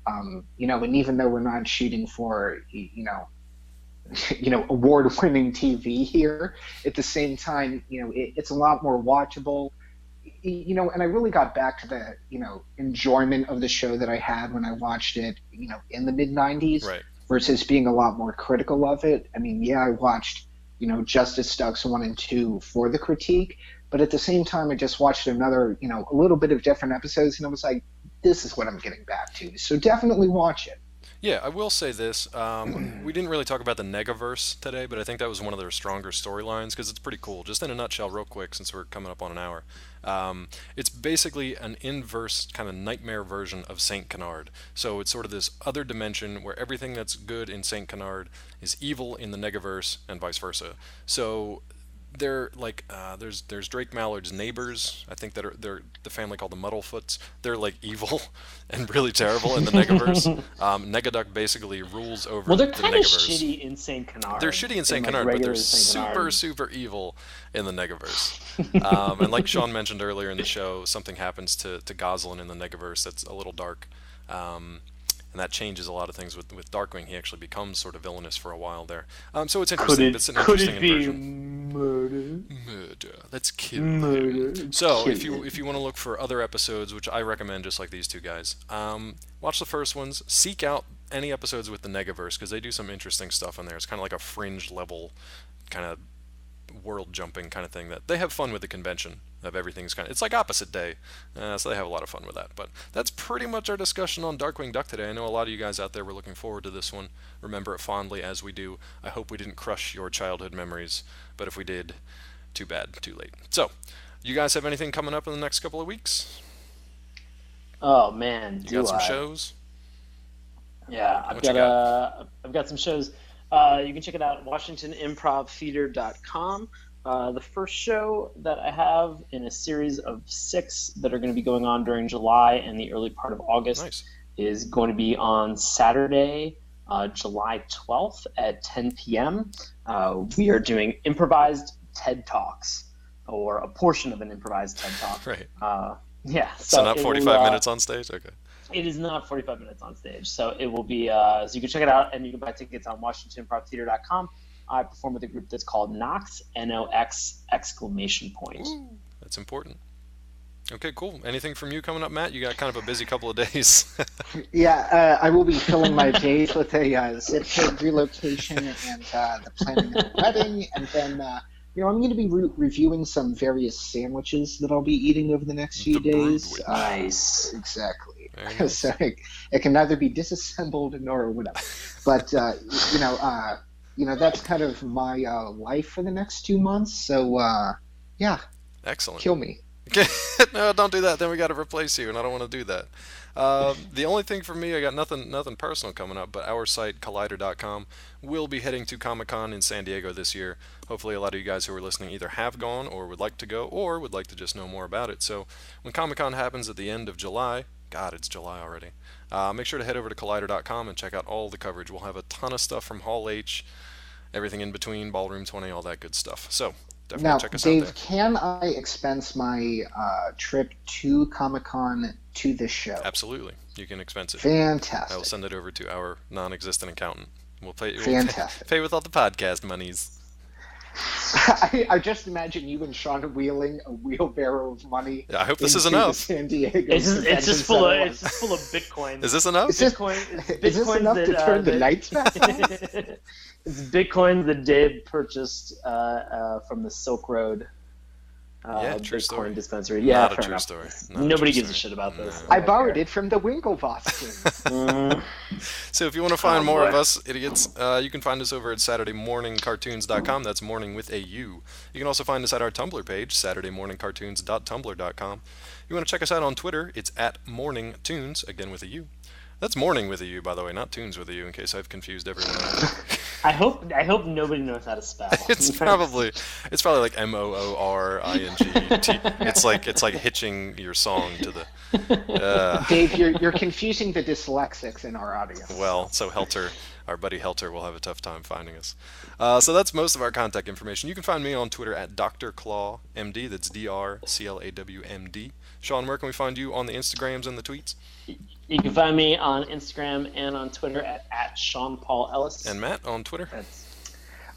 [SPEAKER 3] and even though we're not shooting for award-winning TV here, at the same time it's a lot more watchable. And I really got back to the enjoyment of the show that I had when I watched it in the mid 90s,
[SPEAKER 1] Right.
[SPEAKER 3] versus being a lot more critical of it. I mean, yeah, I watched Justice Ducks 1 and 2 for the critique, but at the same time I just watched another a little bit of different episodes, and I was like, this is what I'm getting back to. So definitely watch it.
[SPEAKER 1] Yeah, I will say this. We didn't really talk about the Negaverse today, but I think that was one of their stronger storylines because it's pretty cool. Just in a nutshell, real quick, since we're coming up on an hour. It's basically an inverse kind of nightmare version of Saint Canard. So it's sort of this other dimension where everything that's good in Saint Canard is evil in the Negaverse and vice versa. So they're like there's Drake Mallard's neighbors. I think they're the family called the Muddlefoots. They're like evil and really terrible in the Negaverse. Negaduck basically rules over
[SPEAKER 2] Well, they're
[SPEAKER 1] the
[SPEAKER 2] kind of
[SPEAKER 1] Negaverse.
[SPEAKER 2] shitty in Saint Canard.
[SPEAKER 1] They're shitty in Saint
[SPEAKER 2] like,
[SPEAKER 1] Canard, but they're
[SPEAKER 2] regular Saint Canard.
[SPEAKER 1] super evil in the Negaverse. And like Sean mentioned earlier in the show, something happens to Goslin in the Negaverse that's a little dark. And that changes a lot of things with Darkwing. He actually becomes sort of villainous for a while there. So it's interesting. It's an interesting inversion. Murder. Let's kill him. So if you want to look for other episodes, which I recommend, just like these two guys, watch the first ones. Seek out any episodes with the Negaverse, because they do some interesting stuff in there. It's kind of like a fringe level kind of world jumping kind of thing that they have fun with. The convention of everything's kind of, it's like opposite day, so they have a lot of fun with that. But that's pretty much our discussion on Darkwing Duck today. I know a lot of you guys out there were looking forward to this one. Remember it fondly as we do. I hope we didn't crush your childhood memories, but if we did, too bad, too late. So you guys have anything coming up in the next couple of weeks?
[SPEAKER 2] Oh man,
[SPEAKER 1] You got some shows?
[SPEAKER 2] Yeah, I've got some shows. You can check it out at WashingtonImprovTheater.com. The first show that I have in a series of 6 that are going to be going on during July and the early part of August is going to be on Saturday, July 12th at 10 p.m. We are doing improvised TED Talks, or a portion of an improvised TED Talk.
[SPEAKER 1] Right.
[SPEAKER 2] Yeah.
[SPEAKER 1] So not 45 minutes on stage? Okay.
[SPEAKER 2] It is not 45 minutes on stage, so it will be. So you can check it out, and you can buy tickets on WashingtonImprovTheater.com. I perform with a group that's called Nox, N-O-X, exclamation point.
[SPEAKER 1] Ooh, that's important. Okay, cool. Anything from you coming up, Matt? You got kind of a busy couple of days.
[SPEAKER 3] Yeah, I will be filling my days with a zip code relocation and the planning of a wedding, and then I'm going to be reviewing some various sandwiches that I'll be eating over the next few days.
[SPEAKER 2] Nice.
[SPEAKER 3] Exactly.
[SPEAKER 1] Nice.
[SPEAKER 3] So it can neither be disassembled nor whatever. But that's kind of my life for the next 2 months. So yeah.
[SPEAKER 1] Excellent.
[SPEAKER 3] Kill me.
[SPEAKER 1] No, don't do that. Then we got to replace you, and I don't want to do that. The only thing for me, I got nothing personal coming up, but our site, Collider.com, will be heading to Comic-Con in San Diego this year. Hopefully a lot of you guys who are listening either have gone or would like to go or would like to just know more about it. So when Comic-Con happens at the end of July, God, it's July already, make sure to head over to Collider.com and check out all the coverage. We'll have a ton of stuff from Hall H, everything in between, Ballroom 20, all that good stuff. So definitely
[SPEAKER 3] now,
[SPEAKER 1] check us
[SPEAKER 3] Dave,
[SPEAKER 1] out there.
[SPEAKER 3] can I expense my trip to Comic-Con to this show?
[SPEAKER 1] Absolutely. You can expense it.
[SPEAKER 3] Fantastic.
[SPEAKER 1] I will send it over to our non-existent accountant. We'll pay with all the podcast monies.
[SPEAKER 3] I just imagine you and Sean wheeling a wheelbarrow of money.
[SPEAKER 1] Yeah, I hope this is enough.
[SPEAKER 3] San Diego
[SPEAKER 2] it's just full of Bitcoin.
[SPEAKER 1] Is this enough?
[SPEAKER 3] Is this enough to turn the nights back on?
[SPEAKER 2] It's Bitcoin that Dave purchased from the Silk Road.
[SPEAKER 1] True
[SPEAKER 2] Bitcoin
[SPEAKER 1] story.
[SPEAKER 2] dispensary. Yeah,
[SPEAKER 1] Not a
[SPEAKER 2] fair
[SPEAKER 1] true
[SPEAKER 2] enough.
[SPEAKER 1] story.
[SPEAKER 2] Nobody gives a shit about this.
[SPEAKER 3] I borrowed it from the Winklevoss.
[SPEAKER 1] So if you want to find more of us idiots, you can find us over at SaturdayMourningCartoons.com. That's morning with a U. You can also find us at our Tumblr page, SaturdayMourningCartoons.tumblr.com. You want to check us out on Twitter, it's at MorningTunes, again with a U. That's morning with a U, by the way, not tunes with a U, in case I've confused everyone.
[SPEAKER 2] I hope nobody knows how to spell.
[SPEAKER 1] It's probably like MOORING. It's like hitching your song to the.
[SPEAKER 3] Dave, you're confusing the dyslexics in our audience.
[SPEAKER 1] Well, so Helter, our buddy Helter, will have a tough time finding us. So that's most of our contact information. You can find me on Twitter at Dr. Claw MD. That's DrClawMD. Sean, where can we find you on the Instagrams and the tweets?
[SPEAKER 2] You can find me on Instagram and on Twitter at Sean Paul Ellis.
[SPEAKER 1] And Matt on Twitter?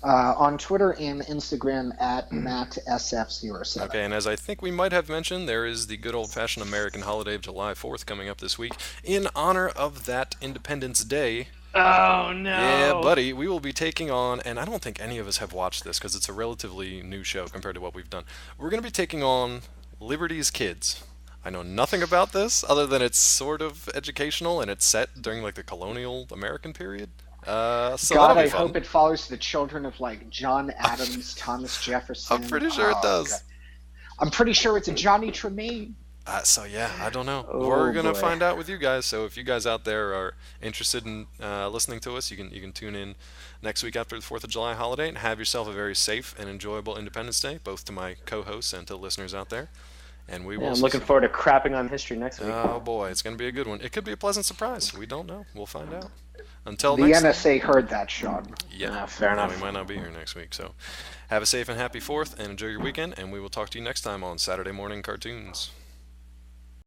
[SPEAKER 3] On Twitter and Instagram at MattSF07.
[SPEAKER 1] Okay, and as I think we might have mentioned, there is the good old-fashioned American holiday of July 4th coming up this week. In honor of that Independence Day.
[SPEAKER 2] Oh, no.
[SPEAKER 1] Yeah, buddy, we will be taking on, and I don't think any of us have watched this because it's a relatively new show compared to what we've done. We're going to be taking on Liberty's Kids. I know nothing about this other than it's sort of educational and it's set during like the colonial American period. So
[SPEAKER 3] God, I
[SPEAKER 1] fun.
[SPEAKER 3] hope it follows the children of like John Adams, Thomas Jefferson.
[SPEAKER 1] I'm pretty sure it does.
[SPEAKER 3] God. I'm pretty sure it's a Johnny Tremaine.
[SPEAKER 1] So yeah, I don't know.
[SPEAKER 2] Oh,
[SPEAKER 1] We're gonna
[SPEAKER 2] boy.
[SPEAKER 1] find out with you guys. So if you guys out there are interested in listening to us, you can tune in next week after the 4th of July holiday and have yourself a very safe and enjoyable Independence Day, both to my co-hosts and to listeners out there. And we will.
[SPEAKER 2] I'm looking forward to crapping on history next week.
[SPEAKER 1] Oh boy, it's gonna be a good one. It could be a pleasant surprise. We don't know. We'll find out. Until
[SPEAKER 3] The
[SPEAKER 1] next
[SPEAKER 3] NSA heard that, Sean.
[SPEAKER 1] Yeah,
[SPEAKER 2] fair enough.
[SPEAKER 1] We might not be here next week, so have a safe and happy 4th and enjoy your weekend, and we will talk to you next time on Saturday Morning Cartoons.